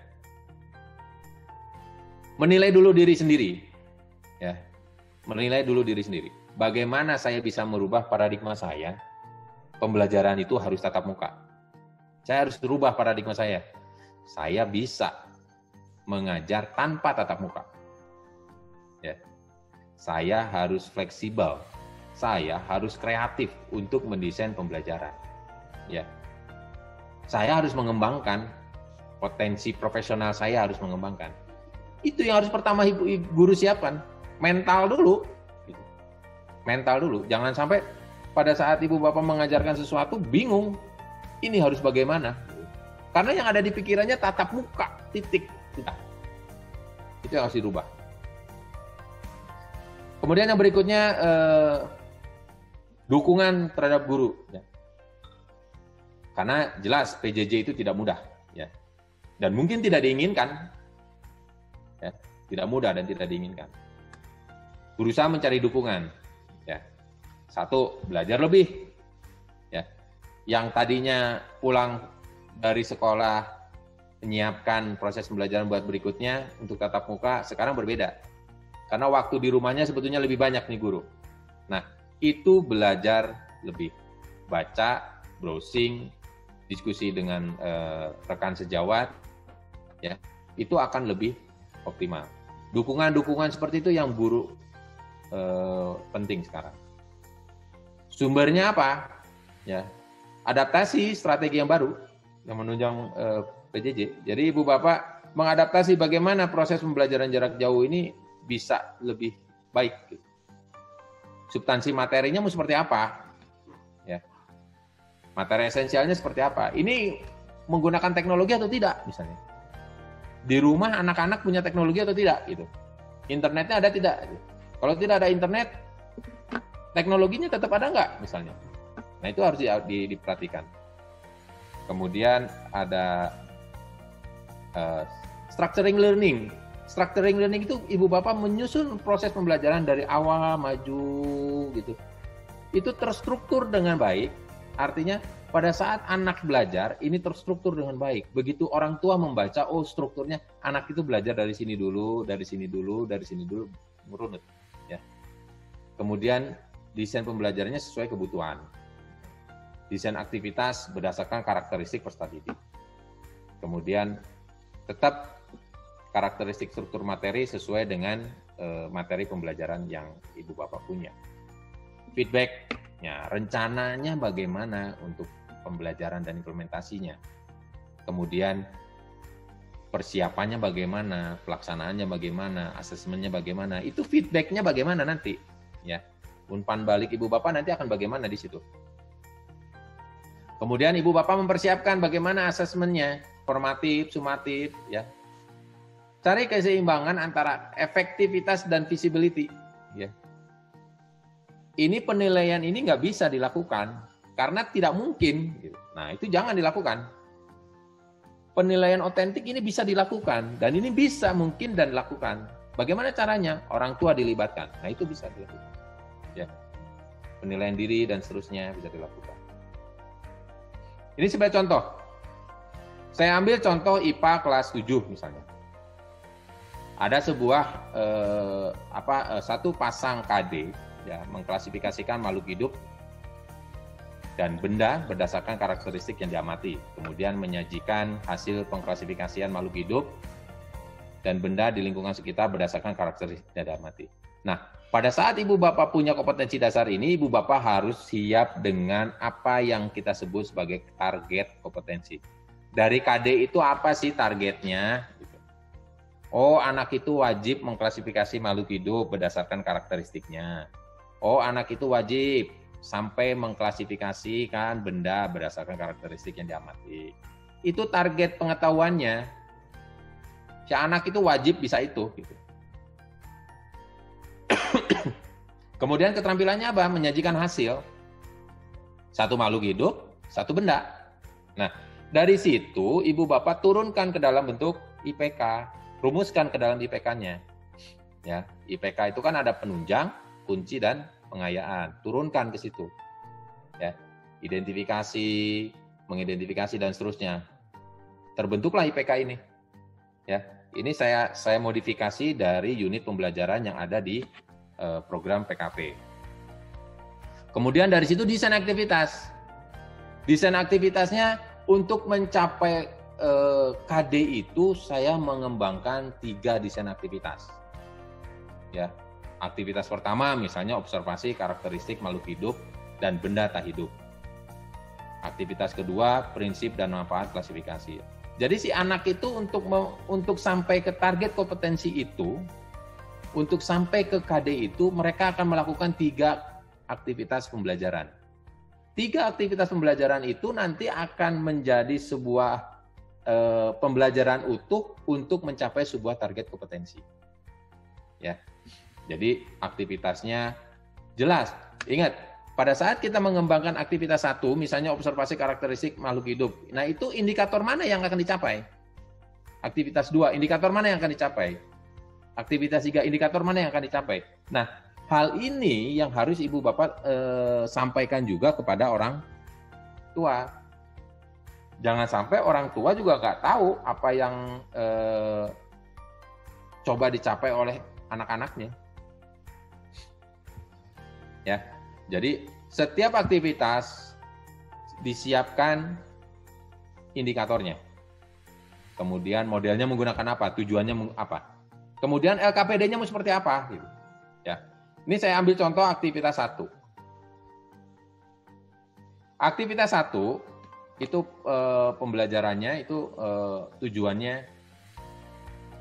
Menilai dulu diri sendiri. Ya. Menilai dulu diri sendiri. Bagaimana saya bisa merubah paradigma saya? Pembelajaran itu harus tatap muka. Saya harus berubah paradigma saya. Saya bisa mengajar tanpa tatap muka. Ya. Saya harus fleksibel, saya harus kreatif untuk mendesain pembelajaran. Ya, saya harus mengembangkan potensi profesional, saya harus mengembangkan. Itu yang harus pertama guru siapkan, mental dulu. Mental dulu, jangan sampai pada saat ibu bapak mengajarkan sesuatu bingung, ini harus bagaimana? Karena yang ada di pikirannya tatap muka, titik. Itu yang harus dirubah. Kemudian yang berikutnya dukungan terhadap guru. Ya. Karena jelas PJJ itu tidak mudah, ya, dan mungkin tidak diinginkan, ya, tidak mudah dan tidak diinginkan. Berusaha mencari dukungan, ya. Satu, belajar lebih, ya. Yang tadinya pulang dari sekolah menyiapkan proses pembelajaran buat berikutnya untuk tatap muka, sekarang berbeda. Karena waktu di rumahnya sebetulnya lebih banyak nih guru. Nah, itu belajar lebih, baca, browsing, diskusi dengan rekan sejawat, ya, itu akan lebih optimal. Dukungan-dukungan seperti itu yang guru penting sekarang. Sumbernya apa? Ya, adaptasi strategi yang baru yang menunjang PJJ. Jadi ibu bapak mengadaptasi bagaimana proses pembelajaran jarak jauh ini bisa lebih baik. Substansi materinya mau seperti apa? Ya, materi esensialnya seperti apa? Ini menggunakan teknologi atau tidak, misalnya? Di rumah anak-anak punya teknologi atau tidak? Gitu. Internetnya ada tidak? Kalau tidak ada internet, teknologinya tetap ada nggak, misalnya? Nah, itu harus diperhatikan. Kemudian ada structuring learning. Structuring learning itu ibu bapak menyusun proses pembelajaran dari awal maju gitu. Itu terstruktur dengan baik. Artinya pada saat anak belajar ini terstruktur dengan baik. Begitu orang tua membaca, oh strukturnya anak itu belajar dari sini dulu, dari sini dulu, dari sini dulu, merunut. Ya. Kemudian desain pembelajarannya sesuai kebutuhan. Desain aktivitas berdasarkan karakteristik peserta didik. Kemudian tetap karakteristik struktur materi sesuai dengan materi pembelajaran yang ibu bapak punya. Feedbacknya, rencananya bagaimana untuk pembelajaran dan implementasinya. Kemudian persiapannya bagaimana, pelaksanaannya bagaimana, asesmennya bagaimana, itu feedbacknya bagaimana nanti. Ya, umpan balik ibu bapak nanti akan bagaimana di situ. Kemudian ibu bapak mempersiapkan bagaimana asesmennya, formatif, sumatif, ya. Cari keseimbangan antara efektivitas dan visibility. Ya. Ini penilaian ini nggak bisa dilakukan karena tidak mungkin. Nah, itu jangan dilakukan. Penilaian otentik ini bisa dilakukan dan ini bisa mungkin dan dilakukan. Bagaimana caranya? Orang tua dilibatkan. Nah, itu bisa dilakukan. Ya. Penilaian diri dan seterusnya bisa dilakukan. Ini sebagai contoh. Saya ambil contoh IPA kelas 7 misalnya. Ada sebuah satu pasang KD, ya, mengklasifikasikan makhluk hidup dan benda berdasarkan karakteristik yang diamati. Kemudian menyajikan hasil pengklasifikasian makhluk hidup dan benda di lingkungan sekitar berdasarkan karakteristik yang diamati. Nah, pada saat ibu bapak punya kompetensi dasar ini, ibu bapak harus siap dengan apa yang kita sebut sebagai target kompetensi. Dari KD itu apa sih targetnya? Oh, anak itu wajib mengklasifikasi makhluk hidup berdasarkan karakteristiknya. Oh, anak itu wajib sampai mengklasifikasikan benda berdasarkan karakteristik yang diamati. Itu target pengetahuannya. Si anak itu wajib bisa itu. Gitu. Kemudian keterampilannya apa? Menyajikan hasil. Satu makhluk hidup, satu benda. Nah, dari situ ibu bapak turunkan ke dalam bentuk IPK. Rumuskan ke dalam IPK-nya. Ya, IPK itu kan ada penunjang, kunci dan pengayaan. Turunkan ke situ. Ya, identifikasi, mengidentifikasi dan seterusnya. Terbentuklah IPK ini. Ya, ini saya modifikasi dari unit pembelajaran yang ada di program PKP. Kemudian dari situ desain aktivitas. Desain aktivitasnya untuk mencapai KD itu saya mengembangkan 3 desain aktivitas. Ya, aktivitas pertama misalnya observasi karakteristik makhluk hidup dan benda tak hidup. Aktivitas kedua prinsip dan manfaat klasifikasi. Jadi si anak itu untuk sampai ke target kompetensi itu, untuk sampai ke KD itu mereka akan melakukan 3 aktivitas pembelajaran. 3 aktivitas pembelajaran itu nanti akan menjadi sebuah pembelajaran utuh untuk mencapai sebuah target kompetensi. Ya. Jadi aktivitasnya jelas. Ingat, pada saat kita mengembangkan aktivitas 1, misalnya observasi karakteristik makhluk hidup. Nah, itu indikator mana yang akan dicapai? Aktivitas 2, indikator mana yang akan dicapai? Aktivitas 3, indikator mana yang akan dicapai? Nah, hal ini yang harus Ibu Bapak sampaikan juga kepada orang tua. Jangan sampai orang tua juga nggak tahu apa yang coba dicapai oleh anak-anaknya. Ya, jadi setiap aktivitas disiapkan indikatornya. Kemudian modelnya menggunakan apa, tujuannya apa. Kemudian LKPD-nya mau seperti apa. Gitu. Ya, ini saya ambil contoh aktivitas 1. Aktivitas 1 itu pembelajarannya itu tujuannya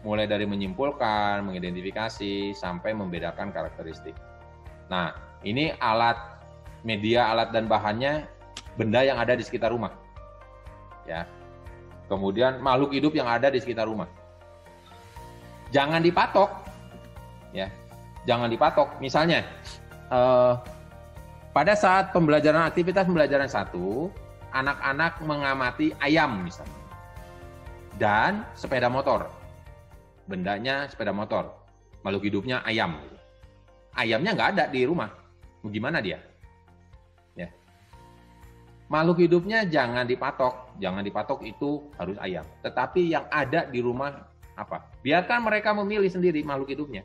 mulai dari menyimpulkan, mengidentifikasi, sampai membedakan karakteristik. Nah, ini alat, media, alat dan bahannya benda yang ada di sekitar rumah. Ya. Kemudian makhluk hidup yang ada di sekitar rumah. Jangan dipatok. Ya. Jangan dipatok. Misalnya, pada saat pembelajaran aktivitas pembelajaran 1, anak-anak mengamati ayam misalnya. Dan sepeda motor. Bendanya sepeda motor. Makhluk hidupnya ayam. Ayamnya nggak ada di rumah. Gimana dia? Ya. Makhluk hidupnya jangan dipatok. Jangan dipatok itu harus ayam. Tetapi yang ada di rumah apa? Biarkan mereka memilih sendiri makhluk hidupnya.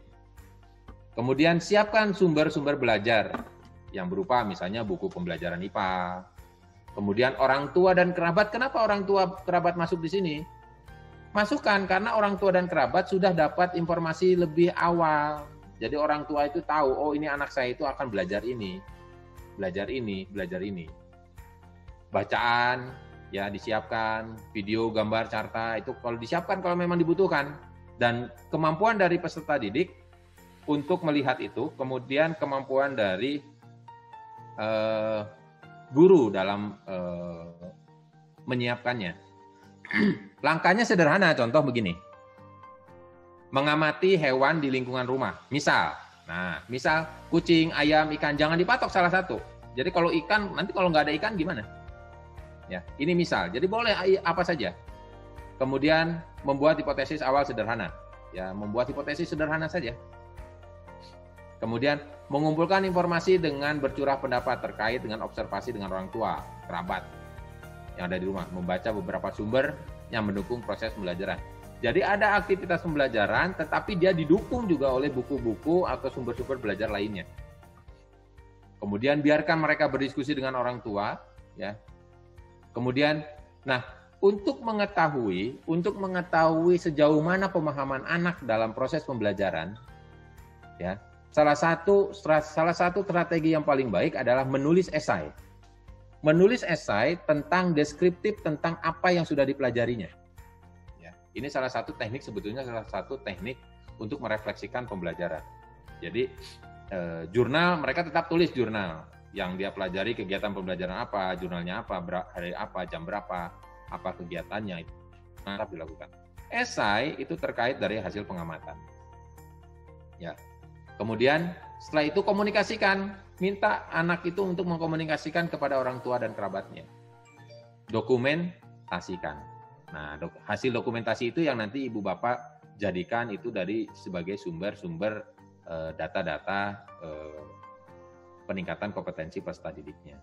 Kemudian siapkan sumber-sumber belajar yang berupa misalnya buku pembelajaran IPA. Kemudian orang tua dan kerabat, kenapa orang tua kerabat masuk di sini? Masukkan karena orang tua dan kerabat sudah dapat informasi lebih awal. Jadi orang tua itu tahu, oh ini anak saya itu akan belajar ini, belajar ini, belajar ini. Bacaan, ya disiapkan, video, gambar, carta, itu kalau disiapkan kalau memang dibutuhkan. Dan kemampuan dari peserta didik untuk melihat itu, kemudian kemampuan dari guru dalam menyiapkannya. Langkahnya sederhana, contoh begini. Mengamati hewan di lingkungan rumah. Misal kucing, ayam, ikan, jangan dipatok salah satu. Jadi kalau ikan, nanti kalau nggak ada ikan gimana? Ya, ini misal. Jadi boleh apa saja. Kemudian membuat hipotesis awal sederhana. Ya, membuat hipotesis sederhana saja. Kemudian mengumpulkan informasi dengan bercurah pendapat terkait dengan observasi dengan orang tua, kerabat yang ada di rumah, membaca beberapa sumber yang mendukung proses pembelajaran. Jadi ada aktivitas pembelajaran, tetapi dia didukung juga oleh buku-buku atau sumber-sumber belajar lainnya. Kemudian biarkan mereka berdiskusi dengan orang tua, ya. Kemudian, untuk mengetahui sejauh mana pemahaman anak dalam proses pembelajaran, ya. Salah satu strategi yang paling baik adalah menulis esai. Menulis esai tentang deskriptif tentang apa yang sudah dipelajarinya. Ya, ini salah satu teknik untuk merefleksikan pembelajaran. Jadi jurnal, mereka tetap tulis jurnal yang dia pelajari, kegiatan pembelajaran apa, jurnalnya apa, hari apa, jam berapa, apa kegiatannya itu tetap dilakukan. Esai itu terkait dari hasil pengamatan. Ya. Kemudian setelah itu komunikasikan, minta anak itu untuk mengkomunikasikan kepada orang tua dan kerabatnya. Dokumentasikan. Nah, hasil dokumentasi itu yang nanti ibu bapak jadikan itu dari sebagai sumber-sumber data-data peningkatan kompetensi peserta didiknya.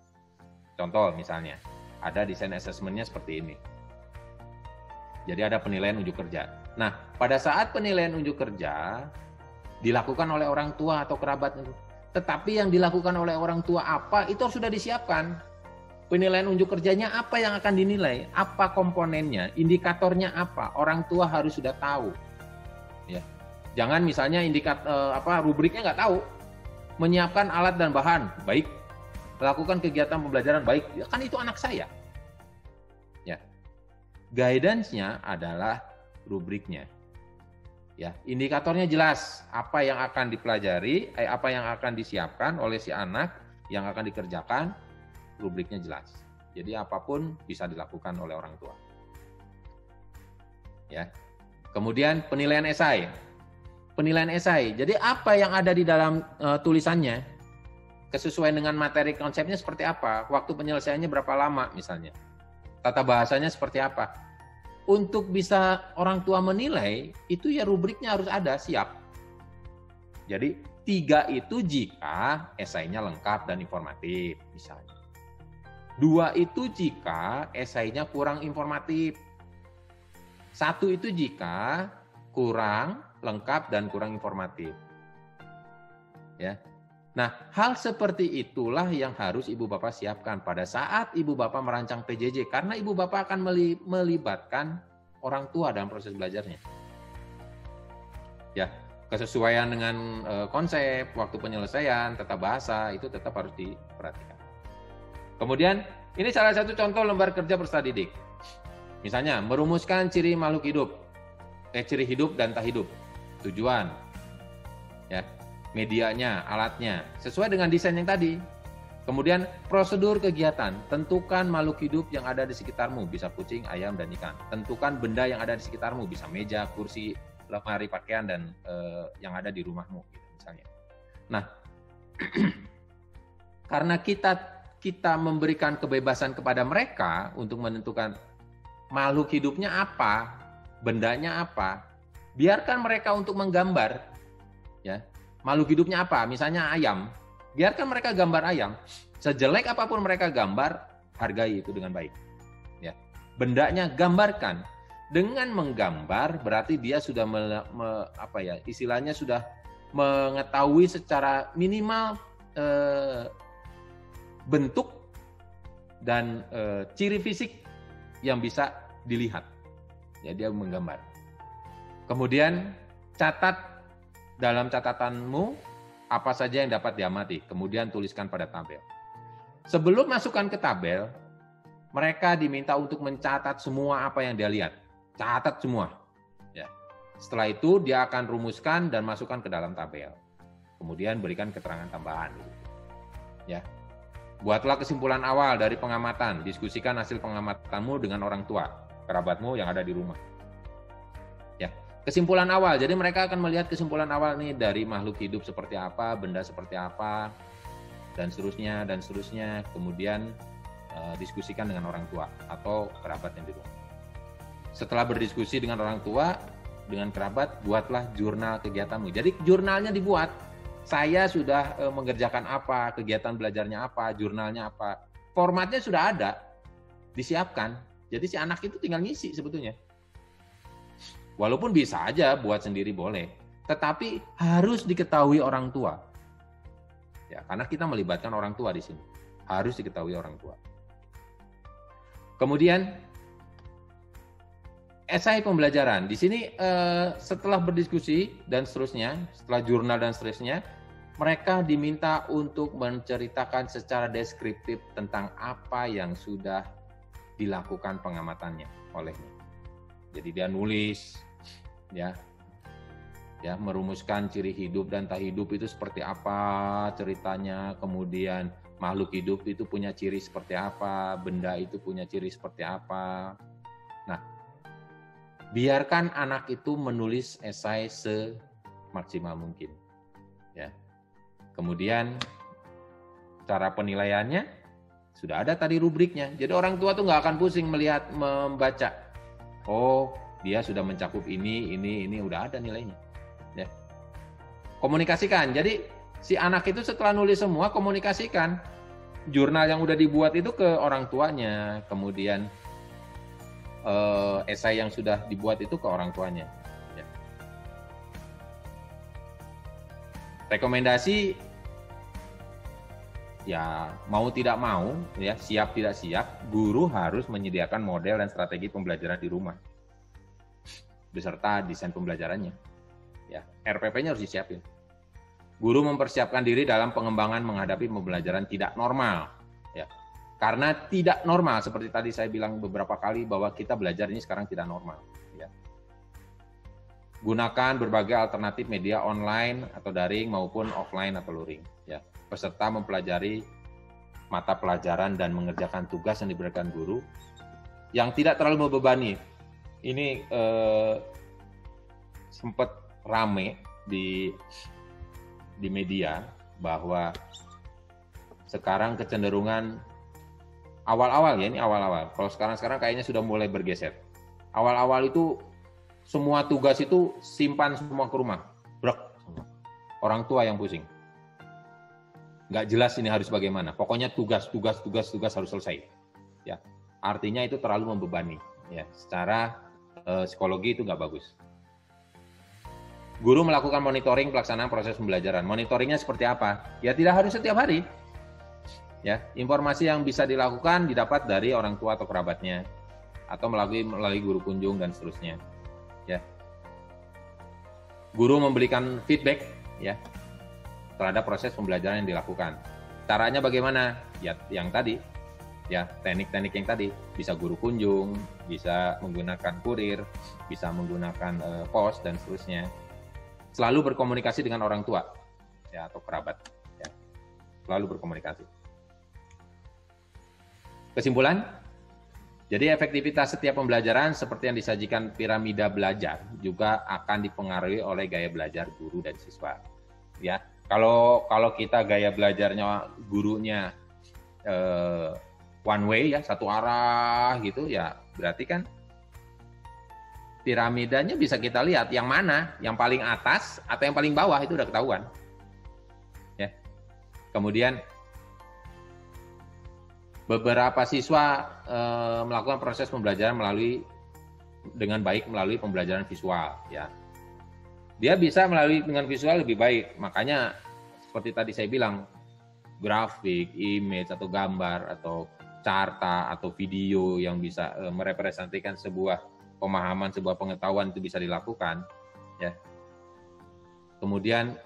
Contoh misalnya, ada desain assessment-nya seperti ini. Jadi ada penilaian unjuk kerja. Nah, pada saat penilaian unjuk kerja dilakukan oleh orang tua atau kerabat itu. Tetapi yang dilakukan oleh orang tua apa, itu sudah disiapkan. Penilaian unjuk kerjanya apa yang akan dinilai, apa komponennya, indikatornya apa, orang tua harus sudah tahu. Ya. Jangan misalnya rubriknya nggak tahu. Menyiapkan alat dan bahan, baik. Melakukan kegiatan pembelajaran, baik. Ya, kan itu anak saya. Ya. Guidance-nya adalah rubriknya. Ya, indikatornya jelas, apa yang akan dipelajari, apa yang akan disiapkan oleh si anak, yang akan dikerjakan, rubriknya jelas. Jadi apapun bisa dilakukan oleh orang tua. Ya. Kemudian penilaian esai. Penilaian esai. Jadi apa yang ada di dalam tulisannya, kesesuaian dengan materi konsepnya seperti apa, waktu penyelesaiannya berapa lama misalnya, tata bahasanya seperti apa. Untuk bisa orang tua menilai, itu ya rubriknya harus ada, siap. Jadi 3 itu jika esainya lengkap dan informatif misalnya. 2 itu jika esainya kurang informatif. 1 itu jika kurang lengkap dan kurang informatif. Ya. Nah, hal seperti itulah yang harus Ibu Bapak siapkan pada saat Ibu Bapak merancang PJJ, karena Ibu Bapak akan melibatkan orang tua dalam proses belajarnya. Ya, kesesuaian dengan konsep, waktu penyelesaian, tata bahasa itu tetap harus diperhatikan. Kemudian, ini salah satu contoh lembar kerja peserta didik. Misalnya, merumuskan ciri makhluk hidup, ciri hidup dan tak hidup, tujuan, ya, medianya, alatnya, sesuai dengan desain yang tadi. Kemudian prosedur kegiatan, tentukan makhluk hidup yang ada di sekitarmu, bisa kucing, ayam, dan ikan. Tentukan benda yang ada di sekitarmu, bisa meja, kursi, lemari pakaian, dan yang ada di rumahmu, gitu, misalnya. Nah, karena kita memberikan kebebasan kepada mereka untuk menentukan makhluk hidupnya apa, bendanya apa, biarkan mereka untuk menggambar, ya. Makhluk hidupnya apa? Misalnya ayam. Biarkan mereka gambar ayam. Sejelek apapun mereka gambar, hargai itu dengan baik. Ya. Bendanya gambarkan. Dengan menggambar berarti dia sudah istilahnya sudah mengetahui secara minimal bentuk dan ciri fisik yang bisa dilihat. Ya, dia menggambar. Kemudian catat dalam catatanmu apa saja yang dapat diamati, kemudian tuliskan pada tabel. Sebelum masukkan ke tabel, mereka diminta untuk mencatat semua apa yang dia lihat. Catat semua. Ya. Setelah itu dia akan rumuskan dan masukkan ke dalam tabel. Kemudian berikan keterangan tambahan. Ya. Buatlah kesimpulan awal dari pengamatan. Diskusikan hasil pengamatanmu dengan orang tua, kerabatmu yang ada di rumah. Ya. Kesimpulan awal, jadi mereka akan melihat kesimpulan awal nih dari makhluk hidup seperti apa, benda seperti apa, dan seterusnya. Kemudian diskusikan dengan orang tua atau kerabat yang di rumah. Setelah berdiskusi dengan orang tua, dengan kerabat, buatlah jurnal kegiatanmu. Jadi jurnalnya dibuat. Saya sudah mengerjakan apa, kegiatan belajarnya apa, jurnalnya apa. Formatnya sudah ada, disiapkan. Jadi si anak itu tinggal ngisi sebetulnya. Walaupun bisa aja buat sendiri boleh, tetapi harus diketahui orang tua. Ya, karena kita melibatkan orang tua di sini. Harus diketahui orang tua. Kemudian esai pembelajaran. Di sini setelah berdiskusi dan seterusnya, setelah jurnal dan seterusnya, mereka diminta untuk menceritakan secara deskriptif tentang apa yang sudah dilakukan pengamatannya olehnya. Jadi dia nulis, ya merumuskan ciri hidup dan tak hidup itu seperti apa ceritanya, kemudian makhluk hidup itu punya ciri seperti apa, benda itu punya ciri seperti apa. Nah, biarkan anak itu menulis esai semaksimal mungkin, ya. Kemudian cara penilaiannya sudah ada tadi rubriknya, jadi orang tua tuh nggak akan pusing membaca. Oh, dia sudah mencakup ini, udah ada nilainya. Ya. Komunikasikan. Jadi si anak itu setelah nulis semua, komunikasikan. Jurnal yang udah dibuat itu ke orang tuanya, kemudian esai yang sudah dibuat itu ke orang tuanya. Ya. Rekomendasi, ya mau tidak mau, ya siap tidak siap, guru harus menyediakan model dan strategi pembelajaran di rumah beserta desain pembelajarannya. Ya, RPP-nya harus disiapin. Guru mempersiapkan diri dalam pengembangan menghadapi pembelajaran tidak normal. Ya, karena tidak normal seperti tadi saya bilang beberapa kali bahwa kita belajar ini sekarang tidak normal. Ya. Gunakan berbagai alternatif media online atau daring maupun offline atau luring. Ya, peserta mempelajari mata pelajaran dan mengerjakan tugas yang diberikan guru yang tidak terlalu membebani. Ini sempat rame di media bahwa sekarang kecenderungan awal-awal ya, ini awal-awal. Kalau sekarang kayaknya sudah mulai bergeser. Awal-awal itu semua tugas itu simpan semua ke rumah. Brek. Orang tua yang pusing. Nggak jelas ini harus bagaimana. Pokoknya tugas harus selesai. Ya, artinya itu terlalu membebani. Ya, secara psikologi itu nggak bagus. Guru melakukan monitoring pelaksanaan proses pembelajaran. Monitoringnya seperti apa? Ya tidak harus setiap hari. Ya, informasi yang bisa dilakukan didapat dari orang tua atau kerabatnya, atau melalui guru kunjung dan seterusnya. Ya, guru memberikan feedback ya terhadap proses pembelajaran yang dilakukan. Caranya bagaimana? Ya, yang tadi. Ya, teknik-teknik yang tadi, bisa guru kunjung, bisa menggunakan kurir, bisa menggunakan pos dan seterusnya. Selalu berkomunikasi dengan orang tua ya atau kerabat ya. Selalu berkomunikasi. Kesimpulan, jadi efektivitas setiap pembelajaran seperti yang disajikan piramida belajar juga akan dipengaruhi oleh gaya belajar guru dan siswa. Ya, kalau kita gaya belajarnya gurunya one way ya, satu arah gitu ya, berarti kan piramidanya bisa kita lihat yang mana, yang paling atas atau yang paling bawah itu udah ketahuan. Ya. Kemudian beberapa siswa melakukan proses pembelajaran dengan baik melalui pembelajaran visual ya. Dia bisa melalui dengan visual lebih baik. Makanya seperti tadi saya bilang, grafik, image atau gambar atau carta atau video yang bisa merepresentasikan sebuah pemahaman, sebuah pengetahuan itu bisa dilakukan ya. Kemudian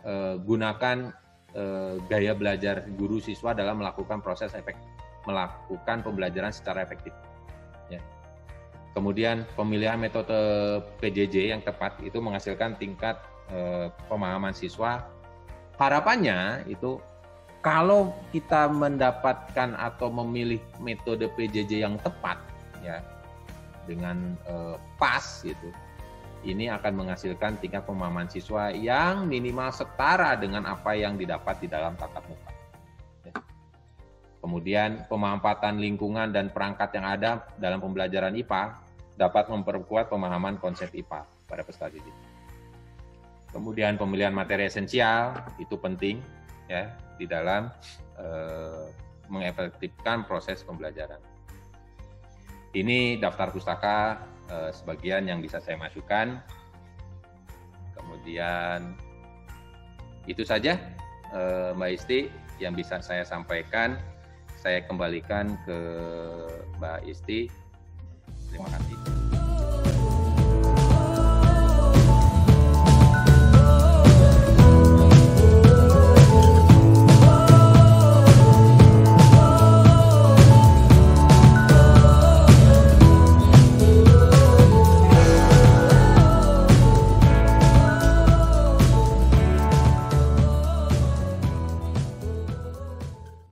gunakan gaya belajar guru siswa dalam melakukan melakukan pembelajaran secara efektif ya. Kemudian pemilihan metode PJJ yang tepat itu menghasilkan tingkat pemahaman siswa. Harapannya itu kalau kita mendapatkan atau memilih metode PJJ yang tepat ya, dengan pas gitu, ini akan menghasilkan tingkat pemahaman siswa yang minimal setara dengan apa yang didapat di dalam tatap muka. Ya. Kemudian pemanfaatan lingkungan dan perangkat yang ada dalam pembelajaran IPA dapat memperkuat pemahaman konsep IPA pada peserta didik. Kemudian pemilihan materi esensial itu penting ya di dalam mengefektifkan proses pembelajaran. Ini daftar pustaka sebagian yang bisa saya masukkan. Kemudian itu saja Mbak Isti yang bisa saya sampaikan. Saya kembalikan ke Mbak Isti.